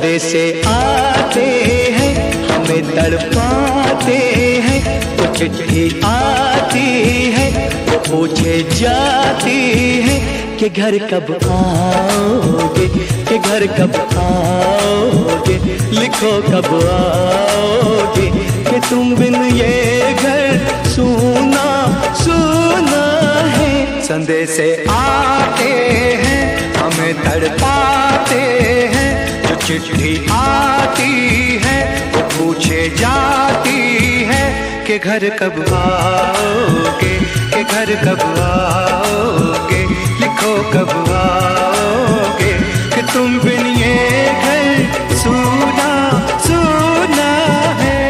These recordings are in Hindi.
संदेशे आते हैं हमें तड़पाते हैं, वो चिट्ठी आती है वो पूछे जाती है कि घर कब आओगे, कि घर कब आओगे, लिखो कब आओगे, कि तुम बिन ये घर सूना सूना है। संदेशे आते हैं हमें तड़पाते हैं, जो चिट्ठी आती है वो पूछे जाती है कि घर कब आओगे, कि घर कब आओगे, लिखो कब आओगे, कि तुम बिन ये घर सूना सूना है।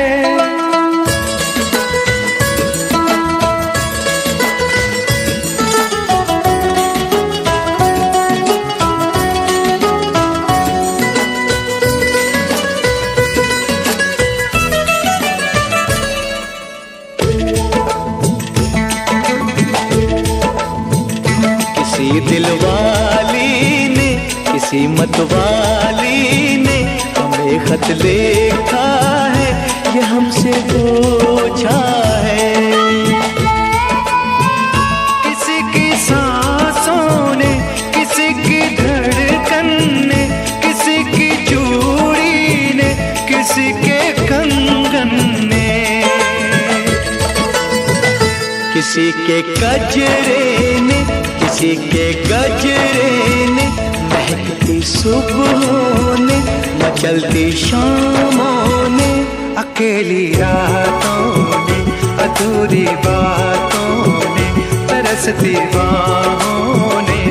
किसी दिलवाली ने किसी मतवाली ने हमें खत लिखा है, ये हमसे पूछा है। किसी की सांसों ने, किसी की धड़कन ने, किसी की चूड़ी ने, किसी के कंगन ने, किसी के गजरे ने, किसी के गजरे ने, महकती सुबहों ने, मचलती शामों ने, अकेली रातों ने, अधूरी बातों ने, तरसती बाहों ने,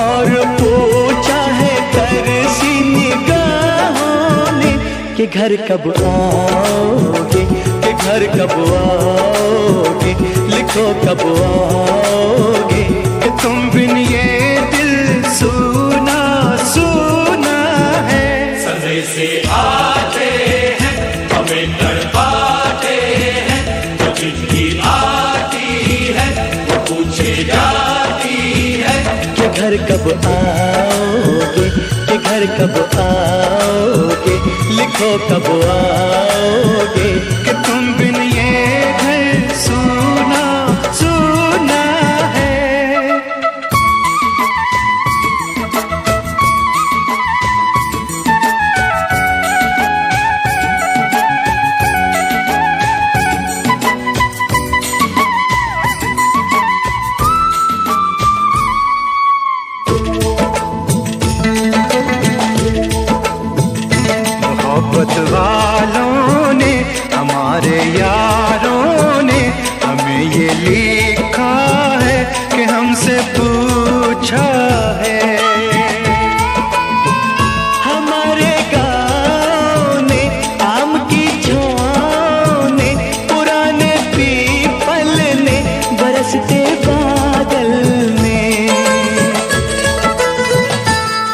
और पूछा है तरसी निगाहों ने कि घर कब आओगे, कि घर कब आओगे, लिखो कब आओगे, कि तुम बिन ये दिल सूना सूना है। संदेशे आते हैं हमें तड़पाते हैं, जो चिट्ठी आती है वो पूछे जाती है कि घर कब आओगे, कि घर कब आओगे, लिखो कब आओगे, कि तुम बिन ये घर सूना सूना है। मोहब्बत वालों ने, हमारे यारों ने हमें ये लिखा है कि हमसे पूछा है। हमारे गाँव ने, आम की छाँव ने, पुराने पीपल ने, बरसते बादल ने,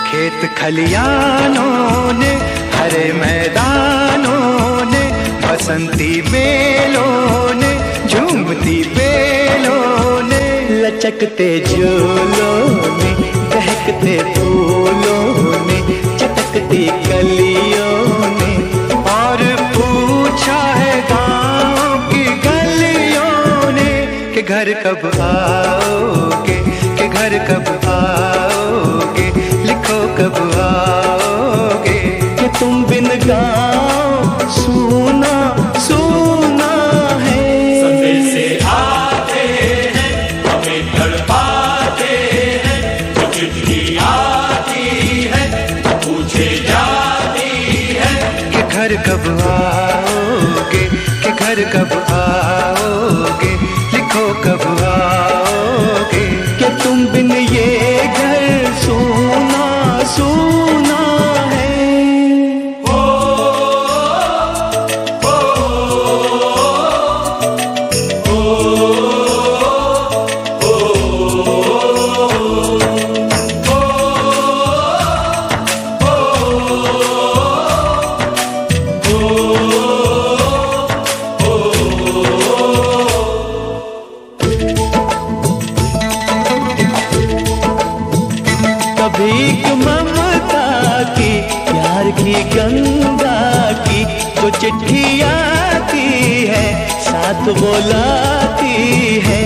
खेत खलियानों ने, हरे मैदानों ने, बसंती बेलों ने, झूमती बेलों ने, लचकते झूलों ने, दहकते फूलों ने, चटकती कलियों ने, और पूछा है गाँव की गलियों ने कि घर कब आओगे, कि घर कब आओगे, लिखो कब आओगे, कि तुम बिन गाँव सूना सूना है। संदेशे आते हैं हमें तड़पाते हैं, जो चिट्ठी आती है पूछे जाती है कि घर कब आओगे, कि घर कब आओगे, लिखो कब आओगे, कि तुम बिन ये घर सूना सूना है। मीठी गंगा की जो चिट्ठी आती है साथ बुलाती है।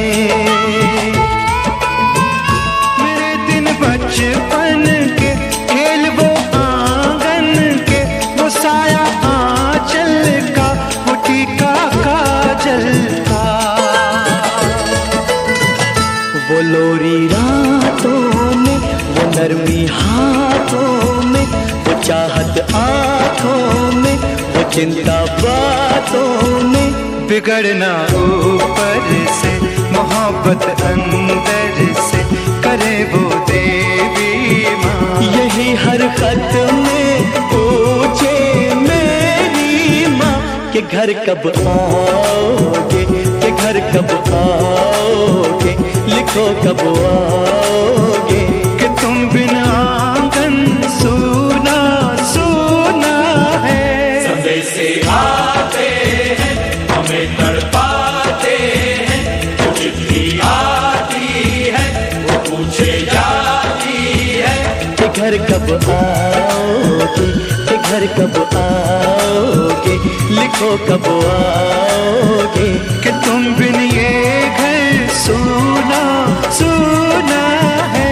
मेरे दिन बचपन के खेल वो आंगन के, वो साया आंचल का, वो टीका काजल का। वो लोरी रातों में, वो नरमी हाथों में, वो चाहत आँखों में, वो चिंता बातों में। बिगड़ना ऊपर से, मोहब्बत अंदर से, करे वो देवी माँ। यही हर खत में पूछे मेरी माँ कि घर कब आओगे, कि घर कब आओगे, लिखो कब आओगे। कि तुम बिना आंगन सूना सूना है। संदेश आते हैं हमें तड़पाते हैं, जो चिट्ठी आती है वो पूछे जाती है कि घर कब आओगे, कि घर कब आओगे, लिखो कब आओगे। कि तुम बिन ये घर सूना सूना है।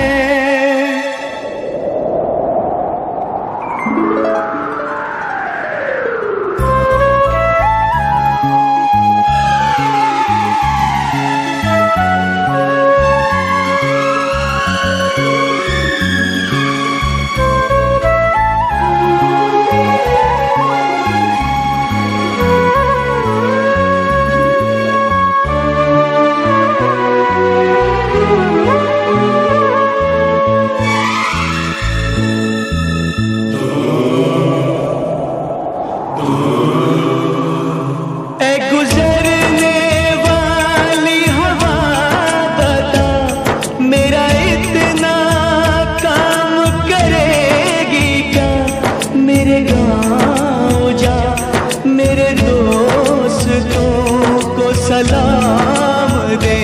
सलाम दे।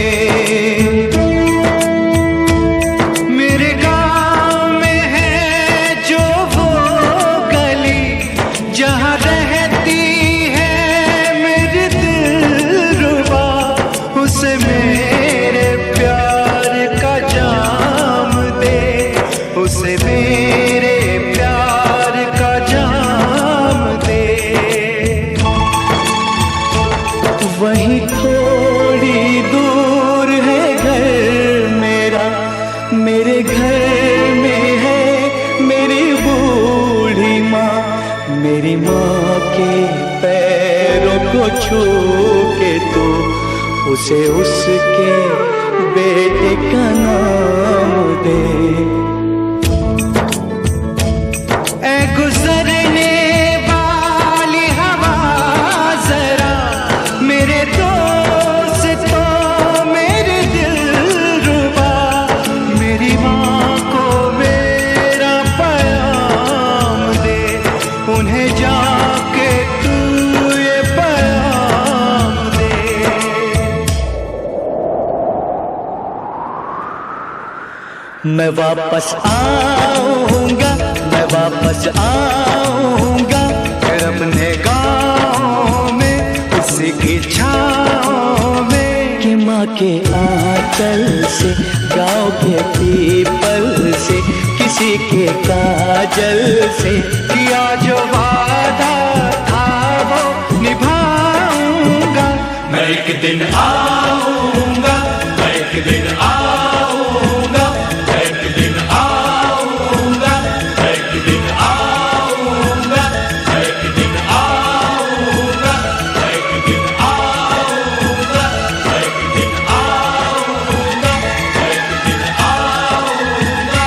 मेरे गाँव में है जो वो गली, जहाँ रहती है मेरी दिलरुबा, उसे मेरे प्यार का जाम दे, उसे मेरे प्यार का जाम दे। वहीं थोड़ी दूर है घर मेरा, मेरे घर में है मेरी बूढ़ी माँ। मेरी माँ के पैरों को छू के तो उसे उसके बेटे का नाम दे। ऐ गुजरने वाली हवा जरा, मेरे दोस्तों मेरे दिलरुबा, मेरी माँ को मेरा पैगाम दे, उन्हें जाके तू ये पैगाम दे। मैं वापस आऊंगा, मैं वापस आऊंगा, फिर अपने गाँव में उसी की छाँव में। कि माँ के आंचल से, गाँव के पीपल से, किसी के काजल से किया जो वादा था वो निभाऊंगा। मैं एक दिन आऊंगा, मैं एक दिन आऊंगा, मैं एक दिन आऊंगा, मैं एक दिन आऊंगा, मैं एक दिन आऊंगा, मैं एक दिन आऊंगा, मैं एक दिन आऊंगा, मैं एक दिन आऊंगा।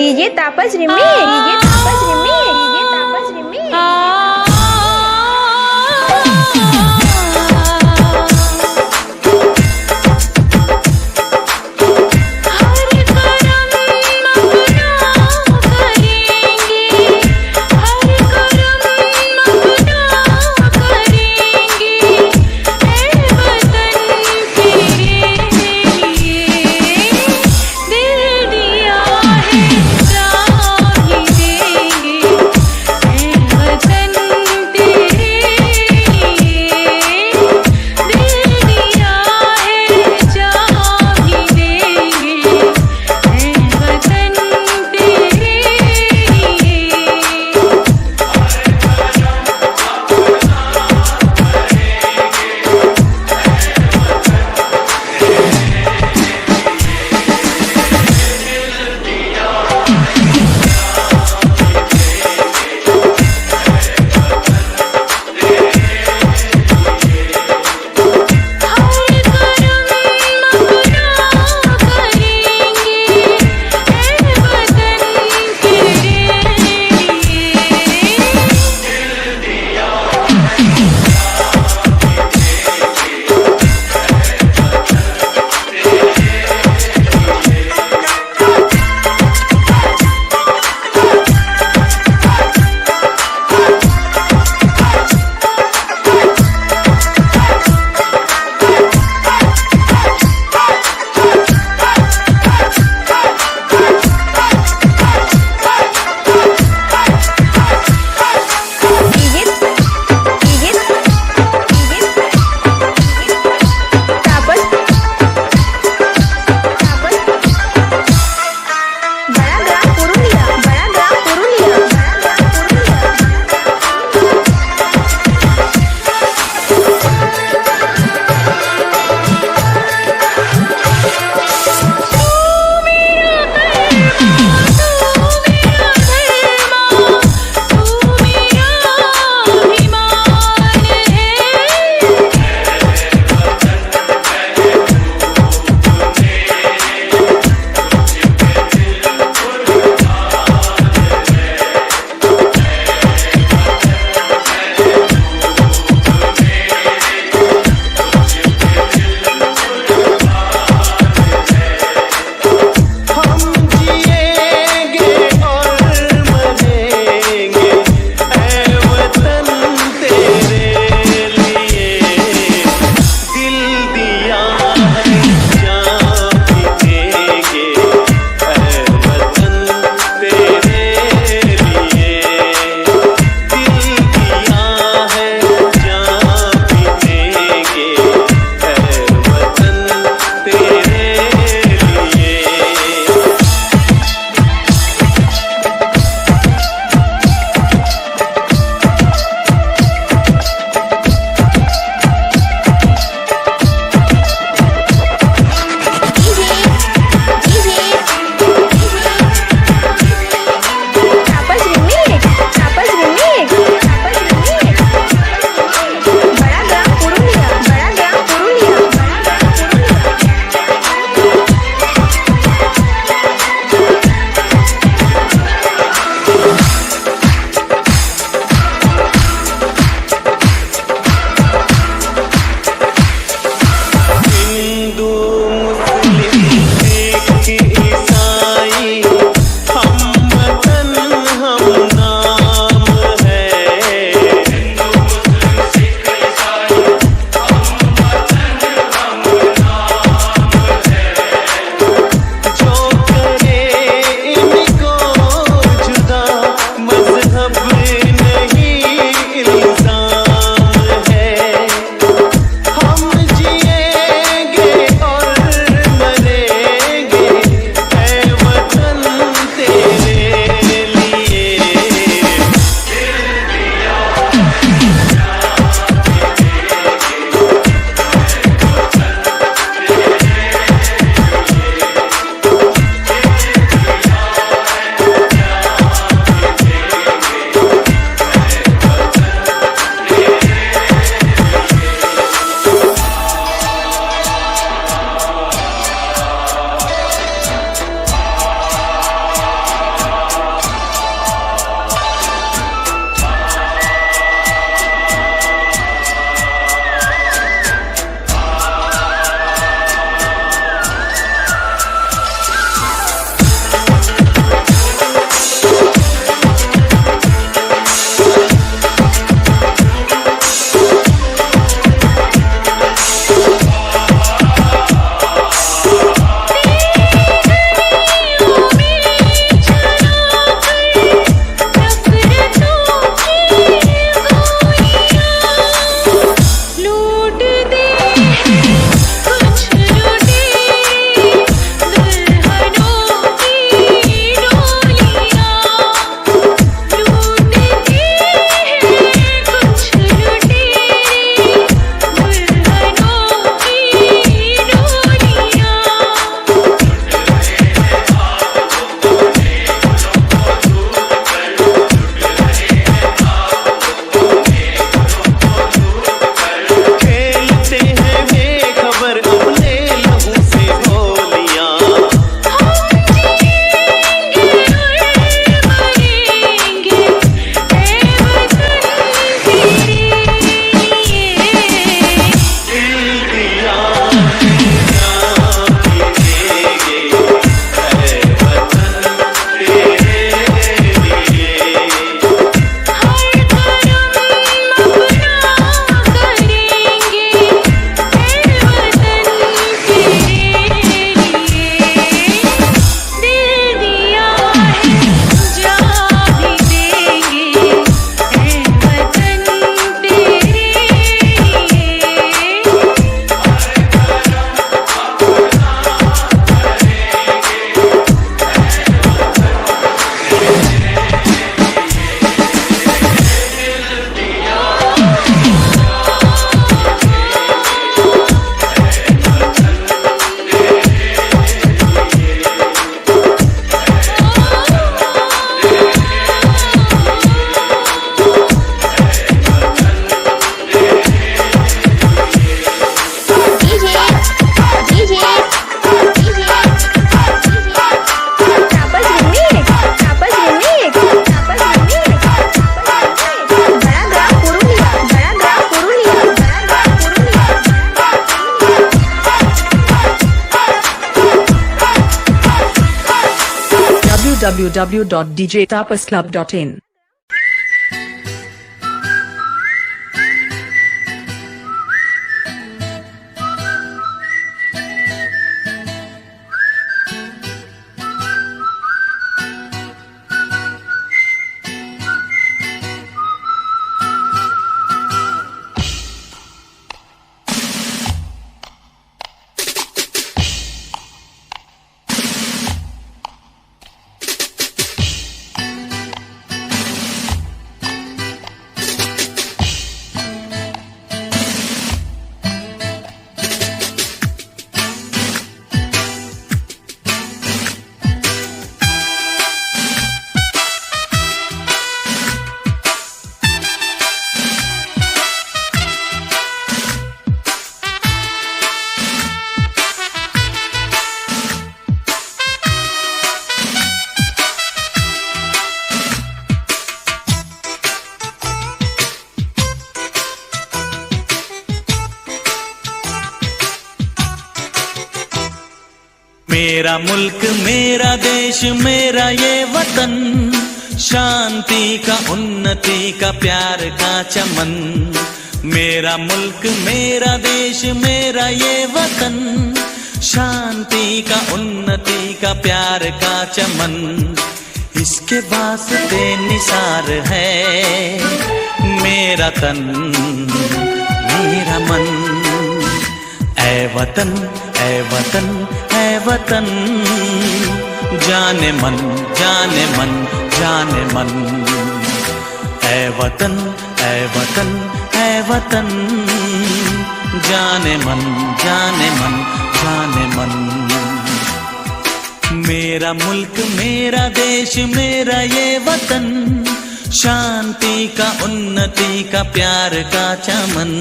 डीजे तापस रिमी, डीजे तापस रिमी, डीजे तापस रिमी। दिल दिया है जान ही दे www.djtapasclub.in. मेरा मुल्क मेरा देश मेरा ये वतन, शांति का उन्नति का प्यार का चमन। मेरा मुल्क मेरा देश मेरा ये वतन, शांति का उन्नति का प्यार का चमन। इसके वास्ते निसार है मेरा तन मेरा मन। ऐ वतन ऐ वतन ऐ वतन, जाने मन जाने मन जाने मन। ऐ वतन ऐ वतन ऐ वतन, जाने मन जाने मन जाने मन। मेरा मुल्क मेरा देश मेरा ये वतन, शांति का उन्नति का प्यार का चमन।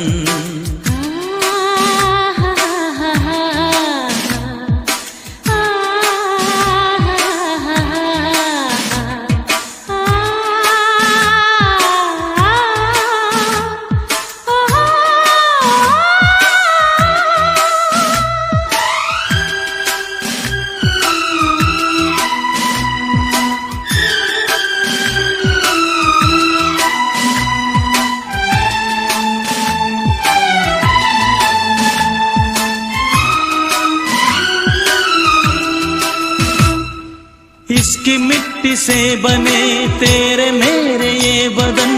इसकी मिट्टी से बने तेरे मेरे ये बदन,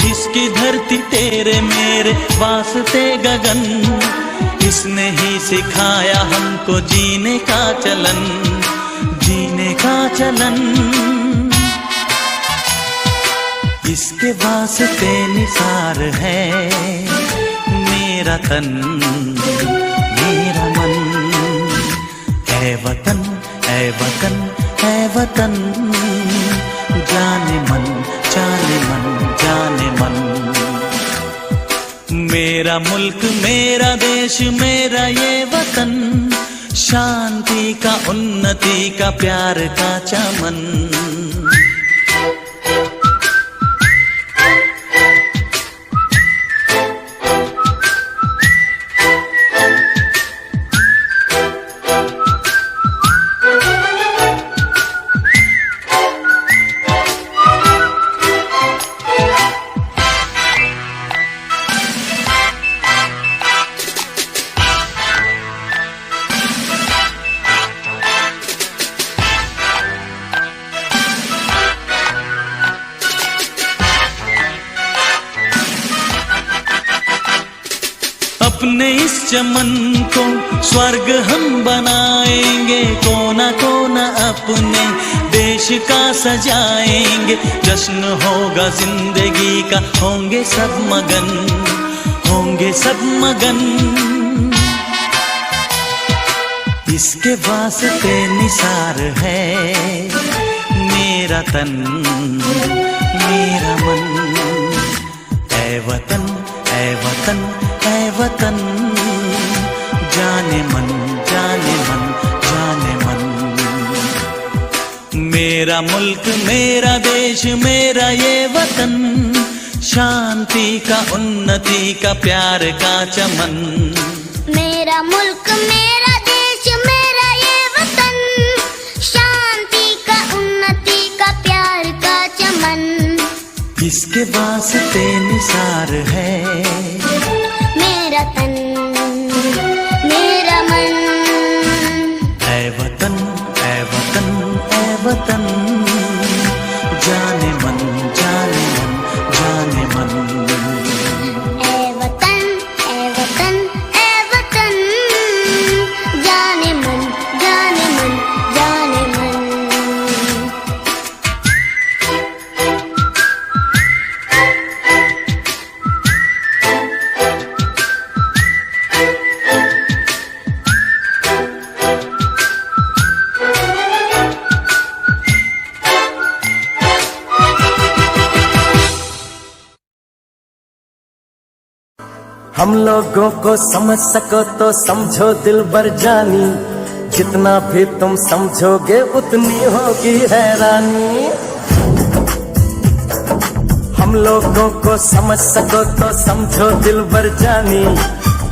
इसकी धरती तेरे मेरे वास्ते गगन। इसने ही सिखाया हमको जीने का चलन, जीने का चलन। इसके वास्ते निसार है मेरा तन मेरा मन। ऐ वतन ऐ वतन ऐ वतन, जाने मन जाने मन जाने मन। मेरा मुल्क मेरा देश मेरा ये वतन, शांति का उन्नति का प्यार का चमन। अपने इस चमन को स्वर्ग हम बनाएंगे, कोना कोना अपने देश का सजाएंगे। जश्न होगा जिंदगी का, होंगे सब मगन होंगे सब मगन। इसके वास्ते निसार है मेरा तन मेरा मन। ऐ वतन ऐ वतन ऐ वतन, जाने मन जाने मन जाने मन। मेरा मुल्क मेरा देश मेरा ये वतन, शांति का उन्नति का प्यार का चमन। मेरा मुल्क मेरा देश मेरा ये वतन, शांति का उन्नति किसके वास्ते निसार है मेरा तन मेरा मन। ऐ वतन ऐ वतन ऐ वतन, जाने मन जाने मन जाने मन। ऐ वतन ऐ वतन ऐ वतन, जाने मन जाने मन जाने मन। हम लोगों को समझ सको तो समझो दिलबर जानी, जितना भी तुम समझोगे उतनी होगी हैरानी। हम लोगों को समझ सको तो समझो दिलबर जानी,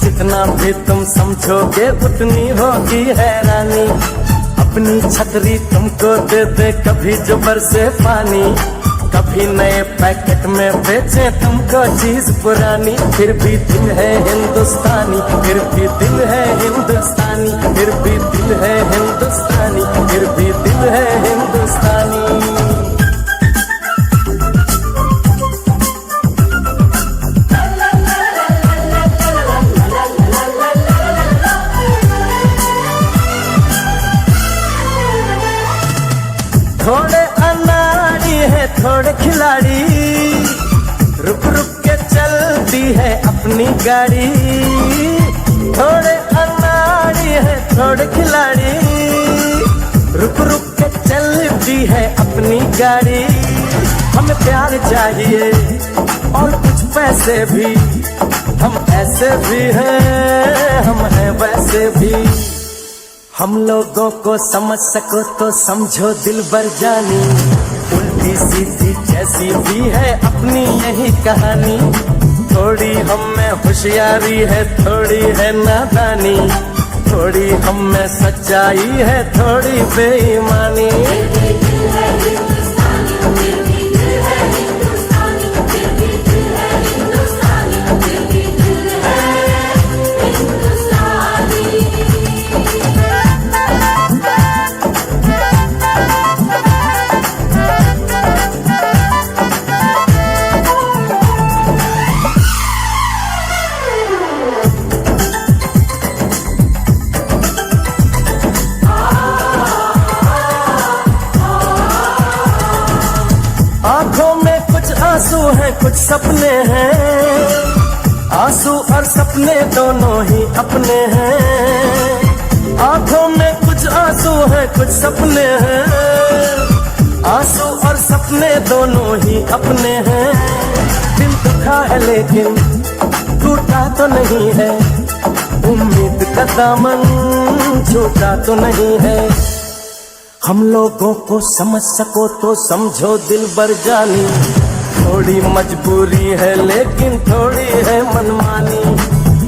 जितना भी तुम समझोगे उतनी होगी हैरानी। अपनी छतरी तुमको दे दे कभी जो बरसे पानी, कभी नए पैकेट में बेचे तुमको चीज पुरानी। फिर भी दिल है हिंदुस्तानी, फिर भी दिल है हिंदुस्तानी, फिर भी दिल है हिंदुस्तानी, फिर भी दिल है हिंदुस्तानी। थोड़े अनाड़ी है थोड़े खिलाड़ी, रुक रुक के चलती है अपनी गाड़ी। थोड़े अनाड़ी है थोड़े खिलाड़ी, रुक रुक के चलती है अपनी गाड़ी। हमें प्यार चाहिए और कुछ पैसे भी, हम ऐसे भी हैं हम हैं वैसे भी। हम लोगों को समझ सको तो समझो दिलबर जानी, उल्टी सीधी जैसी भी है अपनी यही कहानी। थोड़ी हम में होशियारी है थोड़ी है नादानी, थोड़ी हम में सच्चाई है थोड़ी बेईमानी। आंखों में कुछ आंसू हैं कुछ सपने हैं, आंसू और सपने दोनों ही अपने हैं। आंखों में कुछ आंसू हैं कुछ सपने हैं, आंसू और सपने दोनों ही अपने हैं। दिल दुखा है लेकिन टूटा तो नहीं है, उम्मीद का दामन छूटा तो नहीं है। हम लोगों को समझ सको तो समझो दिलबर जानी, थोड़ी मजबूरी है लेकिन थोड़ी है मनमानी।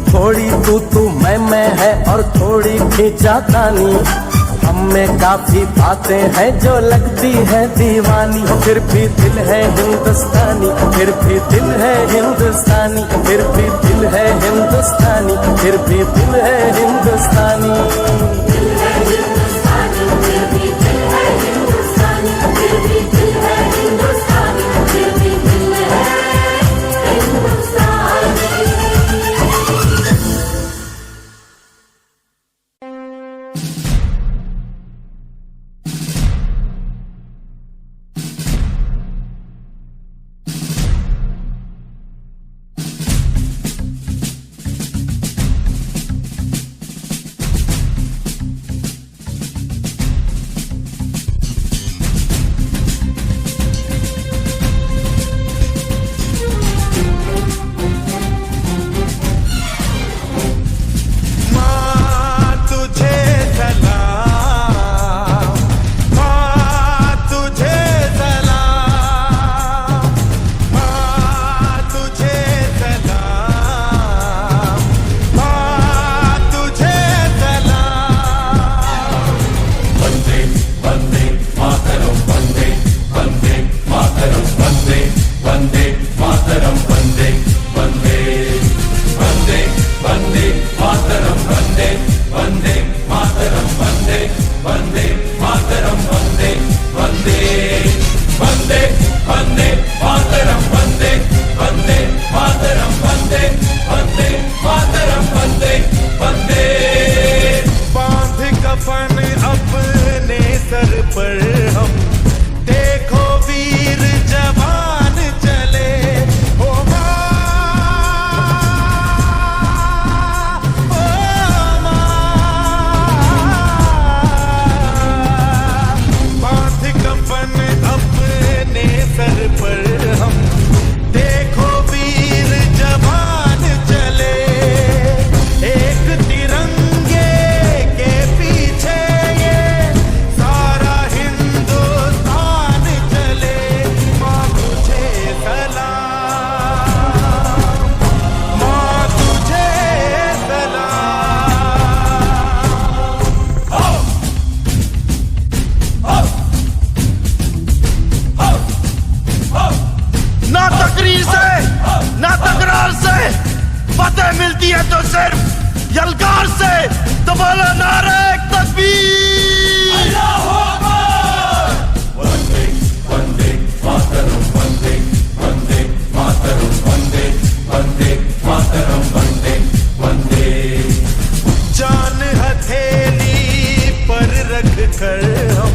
थोड़ी तू मैं है और थोड़ी खींचातानी, हम में काफी बातें हैं जो लगती है दीवानी। फिर भी दिल है हिंदुस्तानी, फिर भी दिल है हिंदुस्तानी, फिर भी दिल है हिंदुस्तानी, फिर भी दिल है हिंदुस्तानी। विजय मिलती है तो सिर्फ यलकार से। तो बोलो नारे तकबीर। अल्लाहू अकबर। वंदे वंदे मातरम, वंदे वंदे मातरम, वंदे वंदे मातरम, वंदे वंदे। जान हथेली पर रख कर हम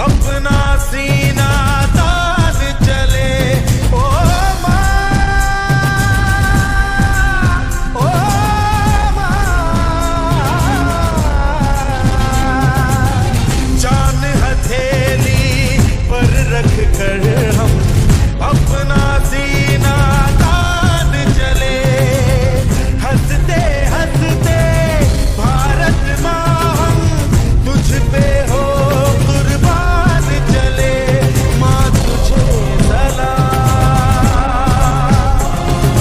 अपना सीना तान चले। ओ माँ, ओ माँ, जान हथेली पर रख कर हम अपना सीना तान चले। हंसते हंसते भारत माँ हम तुझ पे हो कुर्बान चले। माँ तुझे सलाम,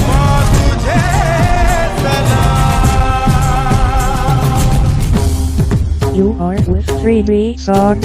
माँ तुझे सलाम। You are with 3D song.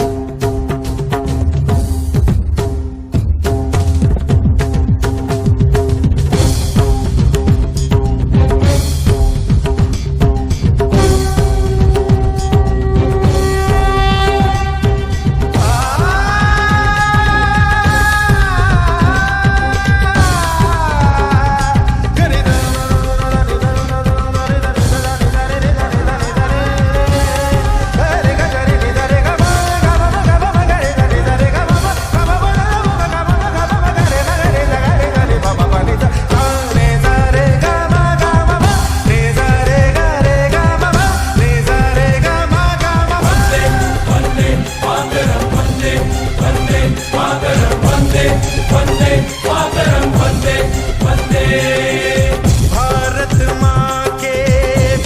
Bharat माँ के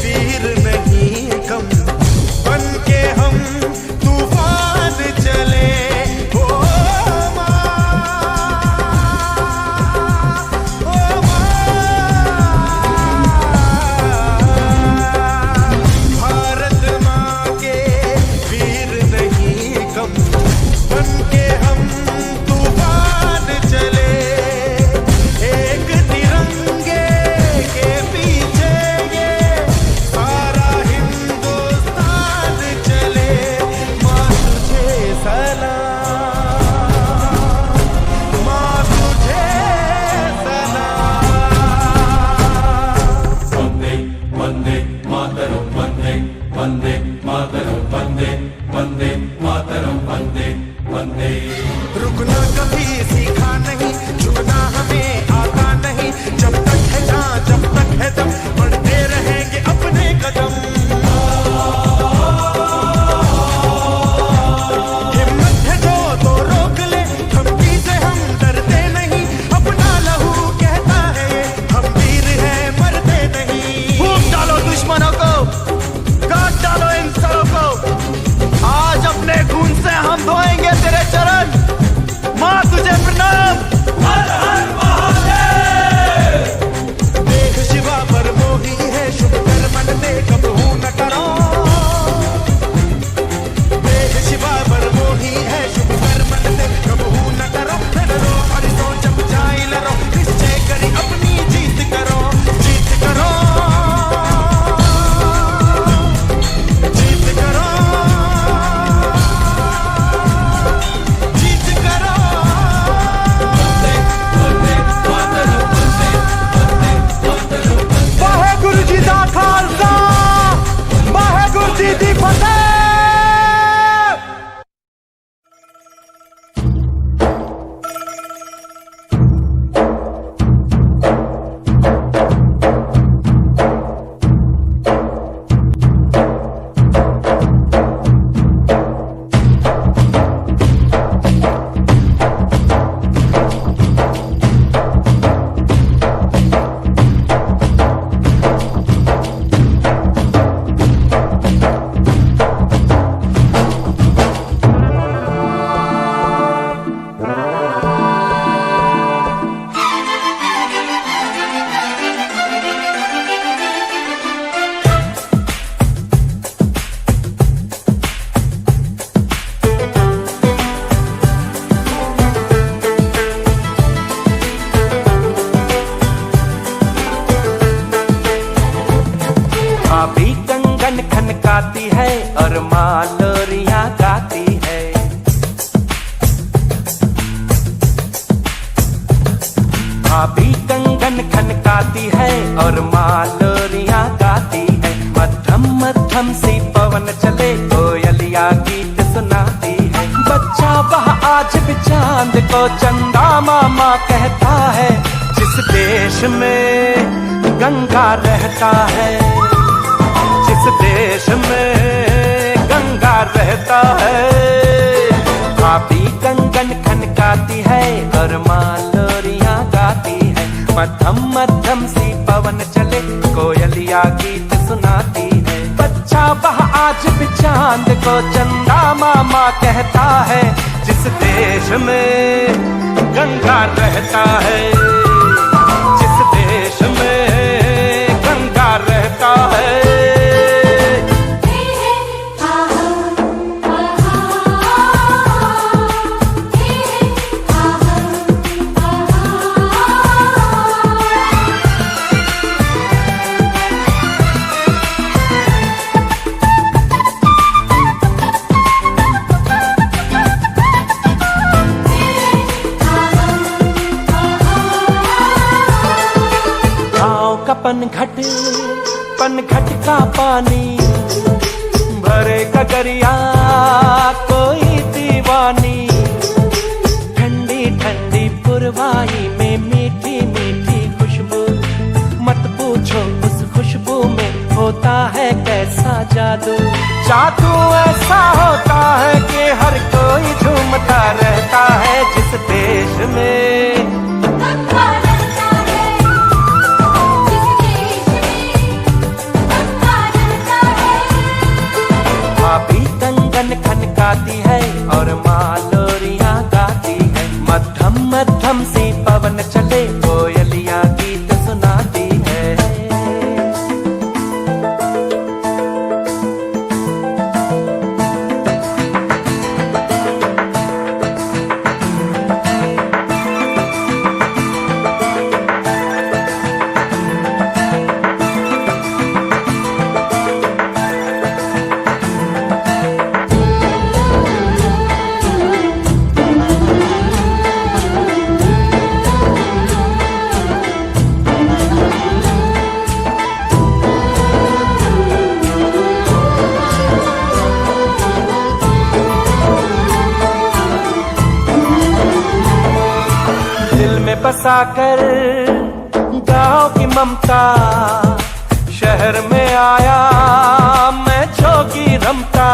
वीर नहीं कम, बन के हम तूफान चले। ओ माँ, ओ माँ, भारत माँ के वीर नहीं कम, बन के हम तूफान चले। एक तिरंगे के पीछे ये सारा हिंदुस्तान चले। माँ तुझे सलाम, माँ तुझे सलाम। वंदे वंदे मातरम, वंदे वंदे मातरम, वंदे वंदे मातरम, वंदे वंदे। रुकना कभी सीखा नहीं, झुकना हमें आता नहीं। जब तक है जान, जब तक है दम, बढ़ते रहेंगे अपने कदम। हिम्मत है जो तो रोक ले, धमकी से हम डरते नहीं। अपना लहू कहता है ये, हम वीर हैं मरते नहीं। फूंक डालो दुश्मनों को, काट डालो इन सरों को। आज अपने खून से हम धोएंगे तेरे चरण। माँ तुझे प्रणाम। भाभी कंगन खनकाती है और माँ लोरियां गाती है। मध्यम मध्यम सी पवन चले कोयलिया गीत सुनाती है। बच्चा वह आज भी चांद को चंदा मामा कहता है। जिस देश में गंगा रहता है, जिस देश में गंगा रहता है, भाभी कंगन खनकाती है और माँ लोरियां गाती है। मध्यम मध्यम सी पवन चले कोयलिया गीत सुनाती है। बच्चा वह आज भी चांद को चंदा मामा कहता है। जिस देश में गंगा रहता है, जिस देश में गंगा रहता है। पनघट का पानी भरे गगरिया कोई दीवानी। ठंडी ठंडी पुरवाई में मीठी मीठी खुशबू, मत पूछो उस खुशबू में होता है कैसा जादू। जादू ऐसा होता है कि हर कोई झूमता रहता है। जिस देश में भाभी कंगन खनकाती है और माँ लोरियां गाती है। मध्यम मध्यम सी पवन चले कोयलिया गीत सुनाती है। बसाकर गाँव की ममता, शहर में आया मैं जोगी रमता।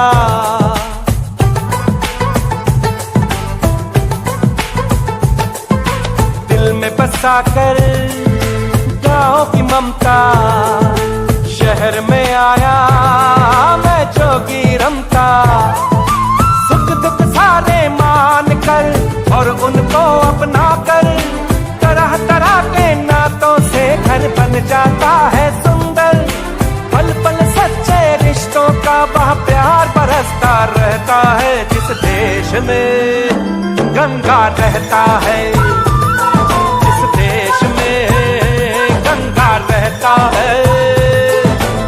दिल में बसाकर गाँव की ममता, शहर में आया मैं जोगी रमता। सुख दुख सारे मान कर और उनको अपना कर, तरह तरह के नातों से घर बन जाता है सुंदर। पल पल सच्चे रिश्तों का वह प्यार बरसता रहता है। जिस देश में गंगा रहता है, जिस देश में गंगा रहता है,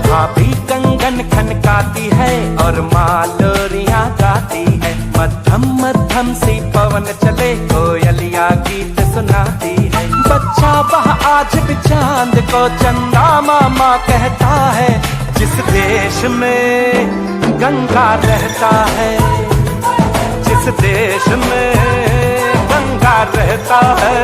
भाभी कंगन खनकाती है और माँ लोरियां गाती है। मध्यम मध्यम सी पवन चले कोयलिया गीत सुनाती है। बच्चा वह आज भी चांद को चंदा मामा कहता है। जिस देश में गंगा रहता है, जिस देश में गंगा रहता है।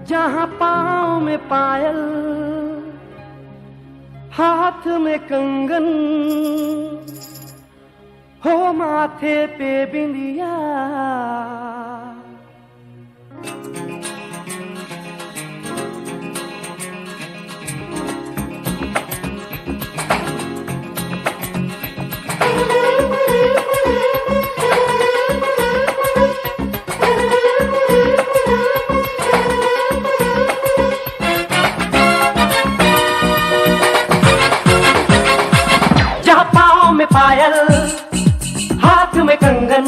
जहाँ पाँव में पायल, हाथ में कंगन, हो माथे पे बिंदिया, पायल, हाथ में कंगन,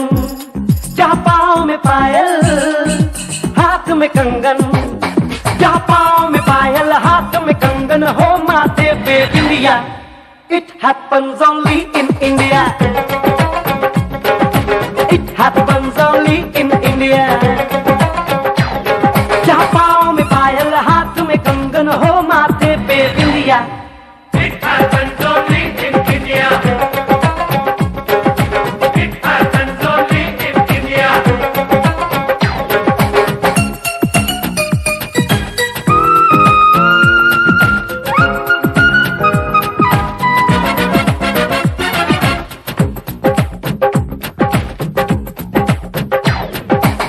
जहाँ पाँव में पायल, हाथ में कंगन, जहाँ पाँव में पायल, हाथ में कंगन, हो माथे पे बिंदिया। It happens only in India. It happens only in India. जहाँ पाँव में पायल, हाथ में कंगन, हो माथे पे बिंदिया। It happens only in India. It happens only in India.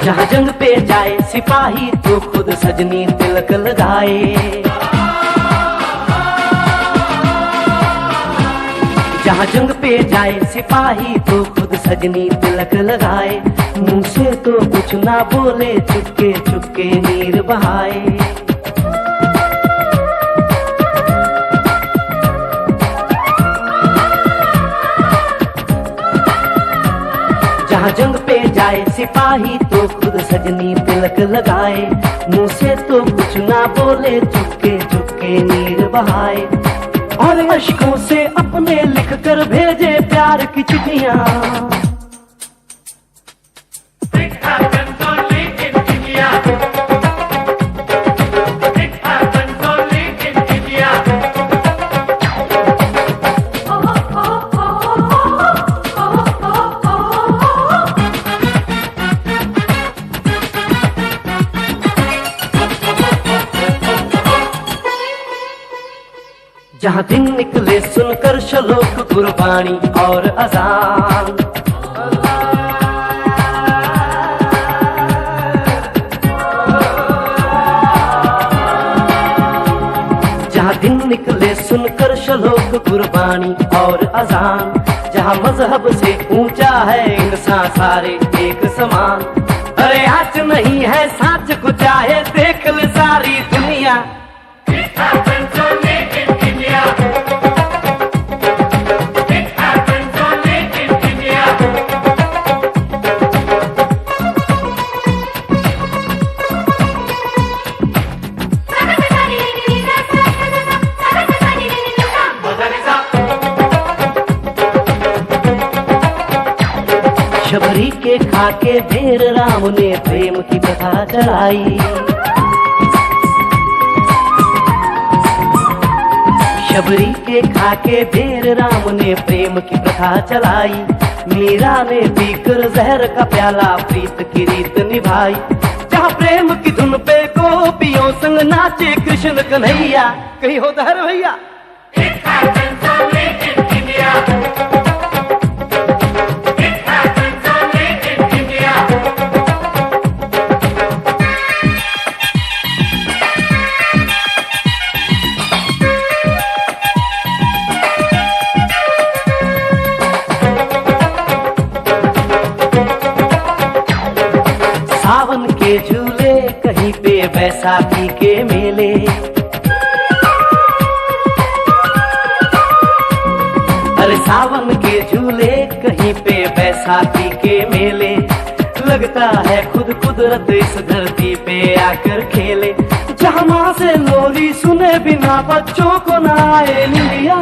जहाँ जंग पे जाए सिपाही तो खुद सजनी तिलक लगाए। जहाँ जंग पे जाए सिपाही तो खुद सजनी तिलक लगाए। मुंह से तो कुछ ना बोले, चुपके चुपके नीर बहाए। जहाँ जंग पे जाए सिपाही तो खुद सजनी तिलक लगाए। मुंह से तो कुछ ना बोले, चुपके चुपके नीर बहाए। और अश्कों से अपने लिख कर भेजे प्यार की चिट्ठियां। जहाँ दिन निकले सुनकर श्लोक गुरबाणी और अजान। जहाँ दिन निकले सुनकर श्लोक गुरबाणी और अजान। जहाँ मजहब से ऊंचा है इंसान सारे एक समान। अरे आज नहीं है साच को चाहे देख ले सारी दुनिया। शबरी के खाके ढेर राम ने प्रेम की कथा चलाई। शबरी के खाके ढेर राम ने प्रेम की कथा चलाई। मीरा ने पीकर जहर का प्याला प्रीत की रीत निभाई। जहाँ प्रेम की धुन पे गोपियों संग नाचे कृष्ण कन्हैया। कहीं हो दहर भैया। सावन के झूले कहीं पे बैसाखी के मेले। अरे सावन के झूले कहीं पे बैसाखी के मेले। लगता है खुद कुदरत इस धरती पे आकर खेले। जहाँ माँ से लोरी सुने बिना बच्चों को ना आए निंदिया।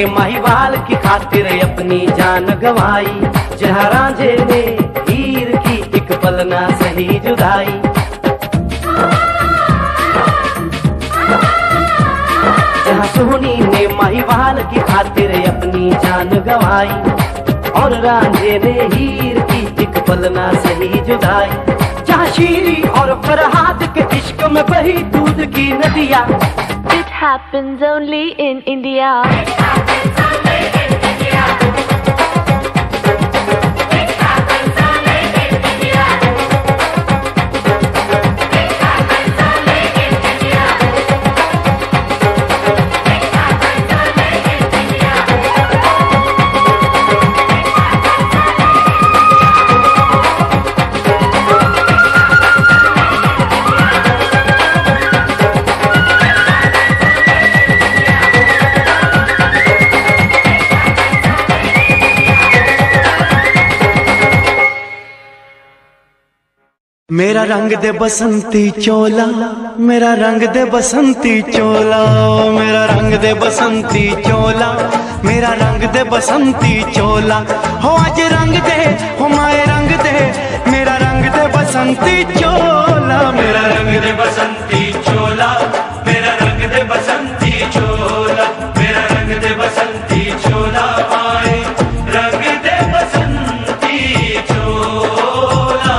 महिवाल की खातिर अपनी जान गवाई। जहाँ रांझे ने हीर की एक पल ना सही जुदाई। जहाँ सोनी ने महिवाल की खातिर अपनी जान गवाई। और रांझे ने हीर की एक पल ना सही जुदाई। जहाँ शीरी और फरहाद के इश्क में बही दूध की नदियाँ। It happens only in India. मेरा रंग दे बसंती चोला, मेरा रंग दे बसंती चोला, मेरा रंग दे बसंती चोला, मेरा रंग दे बसंती चोला। हो आज रंग दे, हो माए रंग दे, मेरा रंग दे बसंती चोला, मेरा रंग दे बसंती चोला, मेरा रंग दे बसंती चोला, मेरा रंग दे बसंती चोला, माए रंग दे बसंती चोला।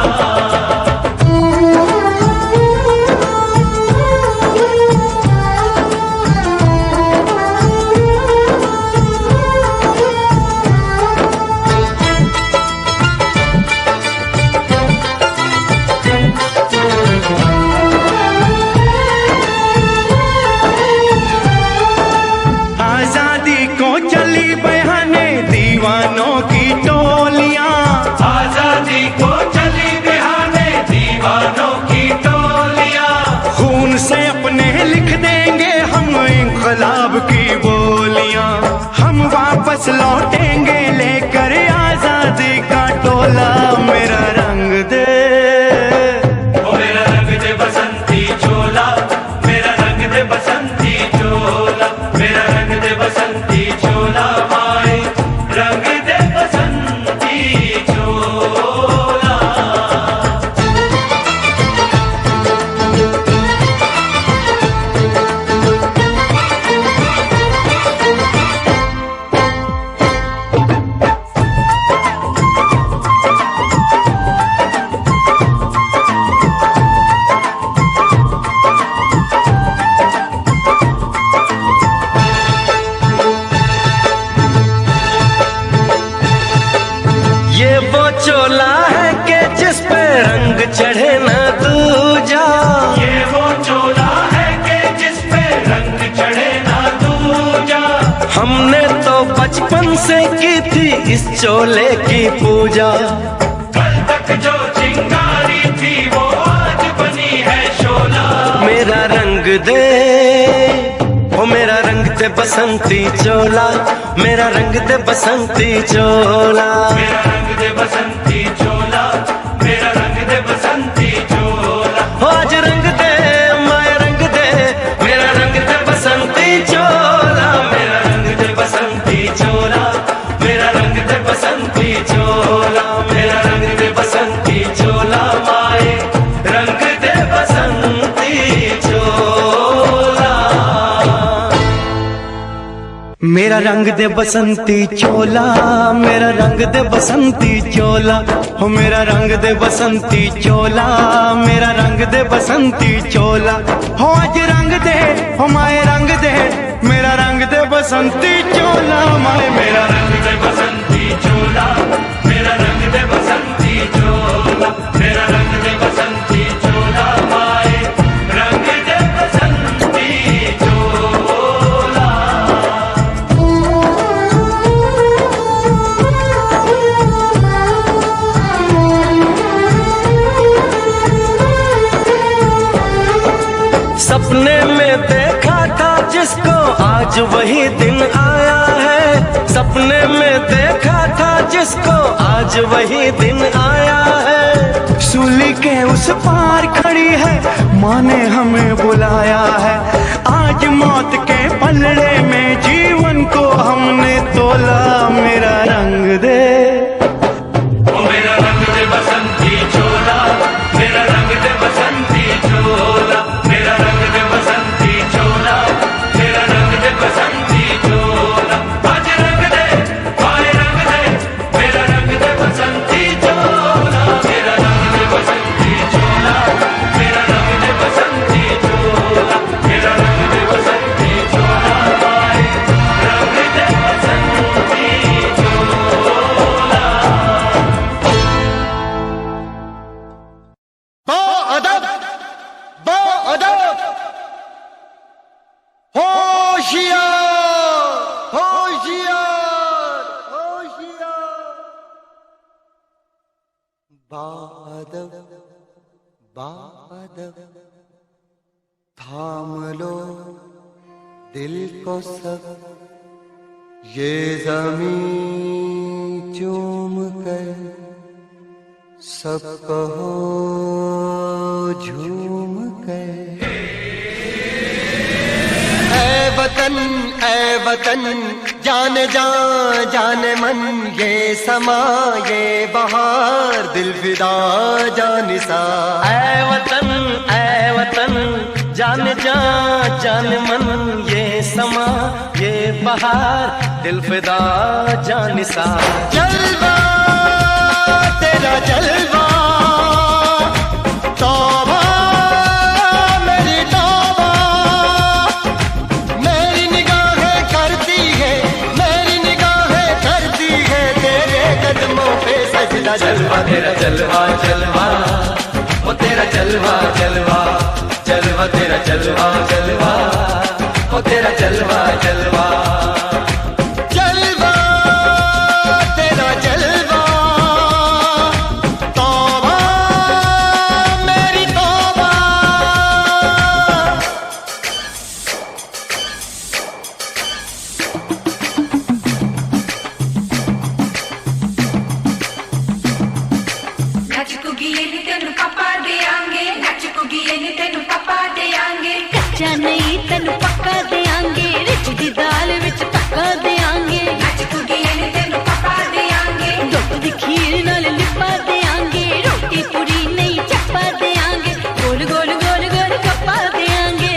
आजादी को चली बहाने दीवानों की टोलियां, आजादी को चली बहाने दीवानों की टोलियां। खून से अपने लिख देंगे हम इंकलाब की बोलियां, हम वापस लौटेंगे लेकर आजादी का टोला। मेरा रंग दे, ओ मेरा रंग दे बसंती चोला, मेरा रंग दे बसंती चोला, मेरा रंग दे बसंती चोला, माए रंग दे बसंती चोला। ये वो चोला है कि जिस पे रंग चढ़े न दूजा, ये वो चोला है कि जिस पे रंग चढ़े न दूजा। हमने तो बचपन से की थी इस चोले की पूजा, कल तक जो चिंगारी थी वो आज बनी है शोला। मेरा रंग दे, ओ मेरा रंग दे बसंती चोला, मेरा रंग दे बसंती चोला, मेरा रंग दे बसंती चोला, मेरा रंग दे बसंती चोला। आज रंग दे माए रंग दे, मेरा रंग दे बसंती चोला, मेरा रंग दे बसंती चोला, मेरा रंग दे बसंती चोला, मेरा रंग दे बसंती चोला, माए रंग दे बसंती चोला। मेरा रंग दे बसंती चोला, मेरा रंग दे बसंती चोला, हो मेरा रंग दे बसंती चोला, मेरा रंग दे बसंती चोला। हो आज रंग दे, हो माए रंग दे, मेरा रंग दे बसंती चोला, माए मेरा रंग दे बसंती चोला, मेरा रंग दे बसंती चोला, मेरा रंग दे बसंती चोला, माए रंग दे बसंती चोला। सपने में देखा था जिसको आज वही दिन आया है, सपने में देखा था जिसको आज वही दिन आया है। सूली के उस पार खड़ी है, माँ ने हमें बुलाया है। आज मौत के पलड़े में जीवन को हमने तोला। मेरा रंग दे, ओ मेरा रंग दे बसंती चोला, मेरा रंग दे बसंती चोला, मेरा रंग दे बसंती चोला, मेरा रंग दे बसंती चोला। आज रंग दे माए रंग दे, मेरा रंग दे बसंती चोला, मेरा रंग दे बसंती चोला, मेरा रंग दे बसंती बादल बादल थाम लो दिल को सब, ये ज़मीं चूम कर सब कहो झूम कर। ऐ वतन जाने जा जाने मन, ये समा ये बहार दिल फिदा जानिसा। ऐ वतन जाने जा जाने मन, ये समा ये बहार दिल फिदा जानिसा। जलवा तेरा जलवा तौबा मेरी तौबा, मेरी निगाहें करती है मेरी निगाहें करती है तेरे कदमों पे सजदा। जलवा तेरा जलवा जलवा, वो तेरा जलवा जलवा, जलवा तेरा जलवा जलवा, वो तेरा जलवा जलवा। जलवा तेरा जलवा तौबा मेरी तौबा। कच्चा नहीं तेनू पक्का देंगे, रिच दी दाल विच तक्का देंगे। दुध दी खीर नाल लिपा देंगे, रोटी पूरी नहीं चप्पा देंगे। गोल गोल गोल गोल कप्पा देंगे।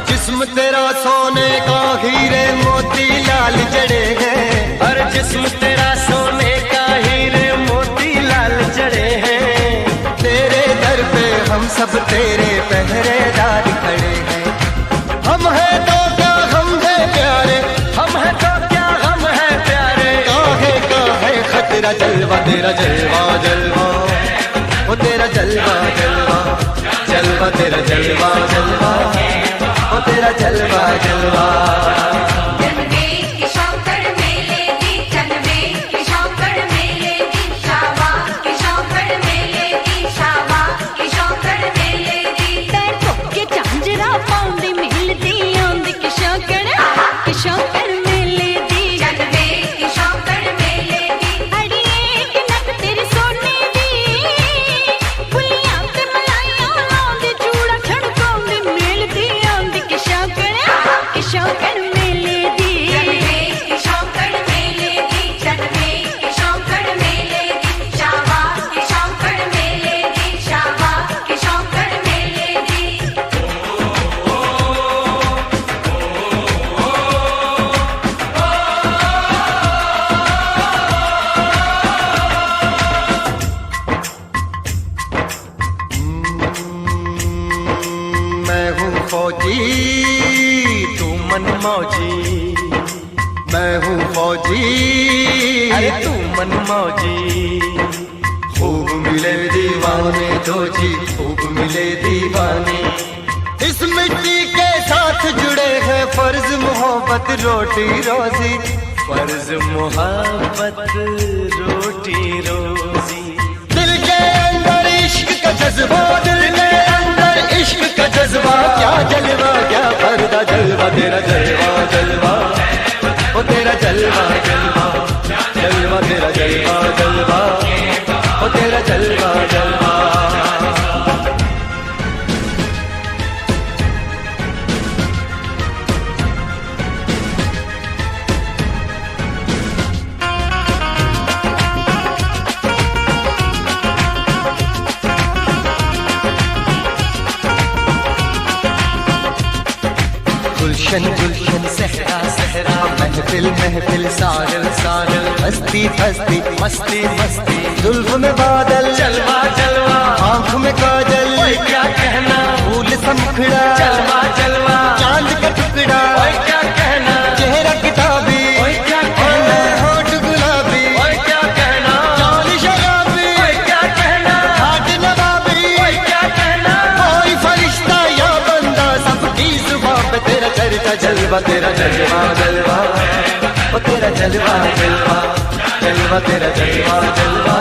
जिस्म तेरा सोने का हीरे मोती लाल जड़े हैं, और जिस्म तेरा सोने का हीरे मोती लाल जड़े हैं। तेरे दर पे हम सब तेरे पहरेदार खड़े हैं। हम हैं तो क्या हम हैं प्यारे, हम हैं तो क्या हम हैं प्यारे। काहे खतरा। जलवा तेरा जलवा जलवा, वो तेरा जलवा जलवा, जलवा तेरा जलवा जलवा, वो तेरा जलवा जलवा। फौजी तू मन मौजी, मैं हूँ फौजी, अरे तू मन मौजी। खूब मिले दीवाने दो जी, खूब मिले दीवाने। इस मिट्टी के साथ जुड़े हैं फर्ज मोहब्बत रोटी रोजी, फर्ज मोहब्बत रोटी रोजी। दिल के अंदर इश्क का जज्बा, दिल के अंदर इश्क का जज्बा। क्या जलवा क्या पर्दा, जलवा तेरा जलवा जलवा, वो तेरा जलवा जलवा, जलवा तेरा जलवा जलवा, वो तेरा जलवा जलवा। गुलशन गुलशन सहरा सहरा, महफिल महफिल साहिल साहिल, हस्ती हस्ती मस्ती मस्ती, जुल्फ में बादल, जलवा जलवा, आँख में काजल, ओए क्या कहना, फूल समखड़ा, जलवा जलवा, चांद का टुकड़ा, ओए क्या कहना, चेहरा किताबी, ओए क्या कहना, होठ गुलाबी, ओए क्या कहना, चाल शराबी, ओए क्या कहना, हाथ नवाबी, ओए क्या कहना, जलवा तेरा जलवा जलवा, ओ तेरा जलवा जलवा, जलवा तेरा जलवा जलवा,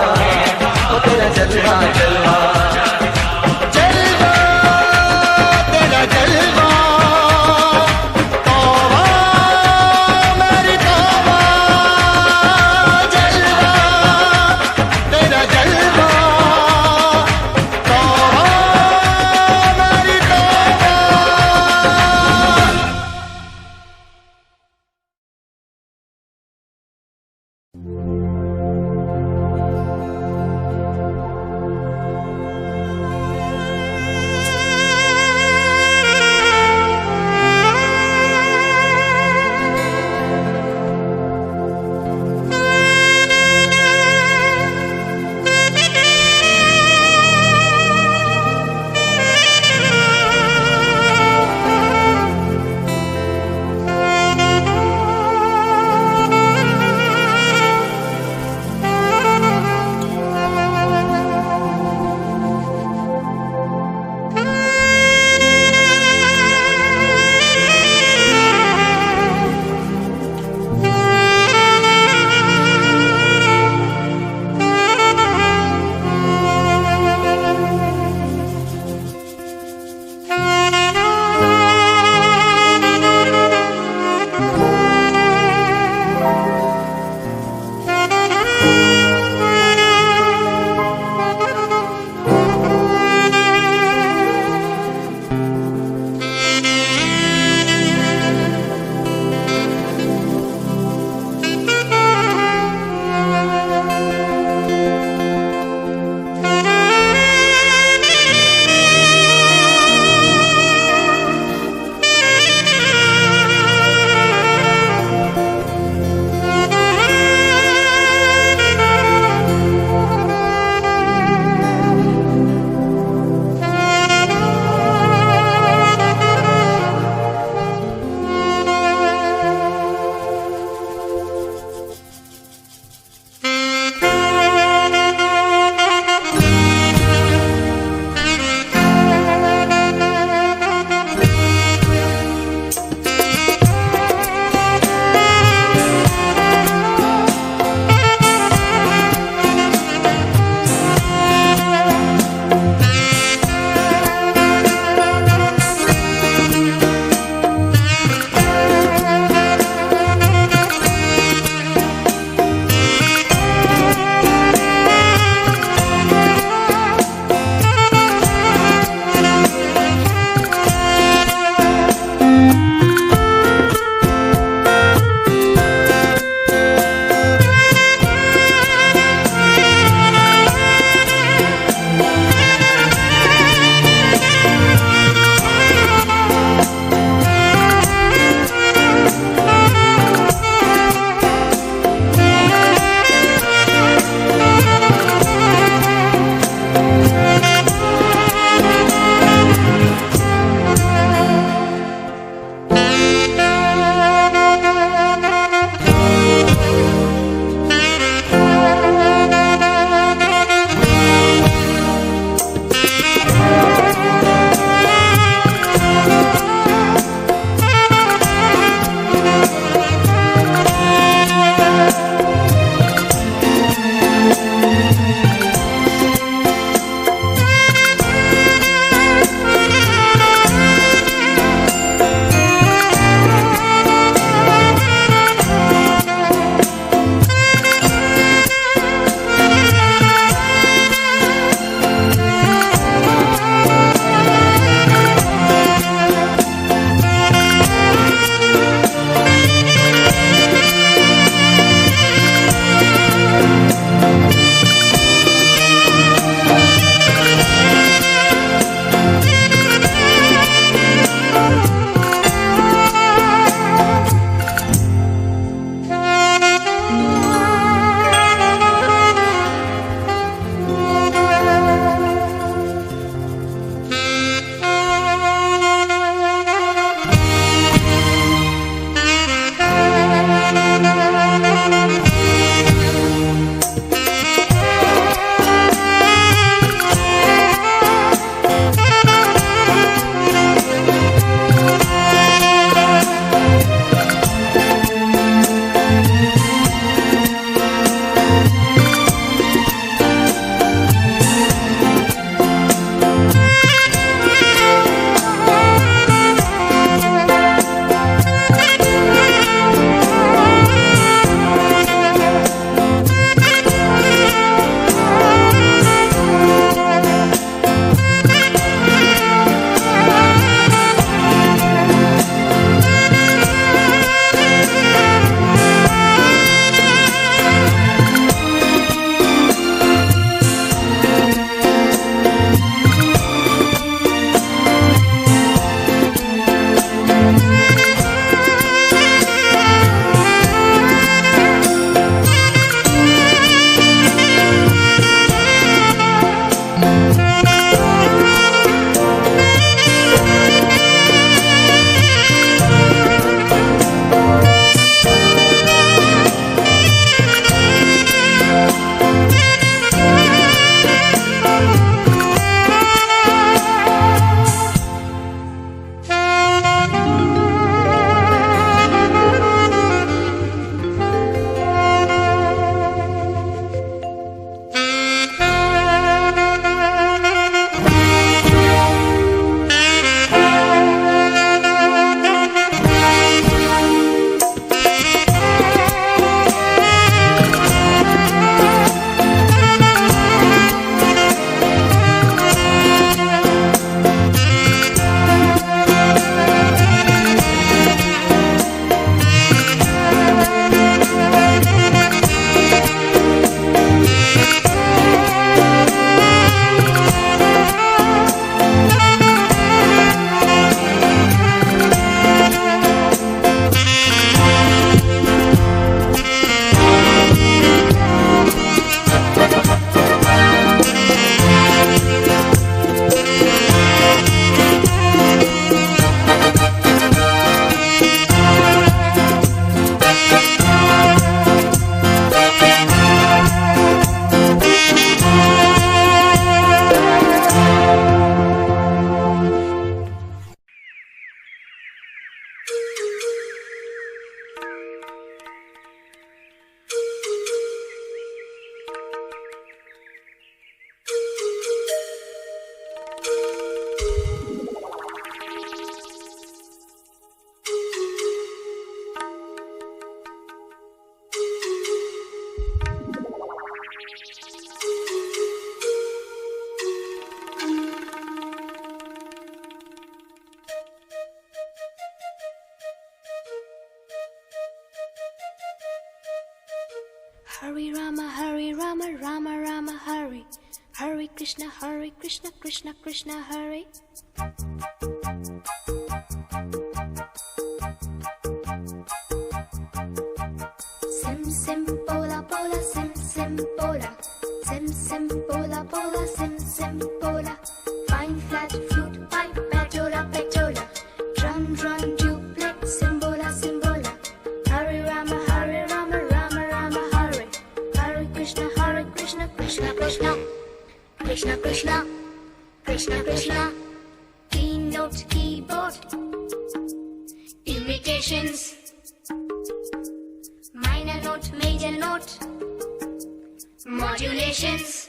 ओ तेरा जलवा जलवा, जलवा तेरा जलवा, तौबा मेरी तौबा, जलवा तेरा जलवा, तौबा मेरी तौबा। Hare Rama, Rama Rama, Hare. Hare Krishna, Krishna Krishna, Hare. Sim sim pola pola, sim sim pola. Sim sim pola pola, sim sim pola. Fine flat flute pipe, petola petola. Drum drum duplex, simbola simbola. Hare Rama, Rama Rama, Hare. Hare Krishna, Krishna Krishna. Krishna Krishna, Krishna Krishna. Keynote keyboard. Imitations. Minor note, major note. Modulations.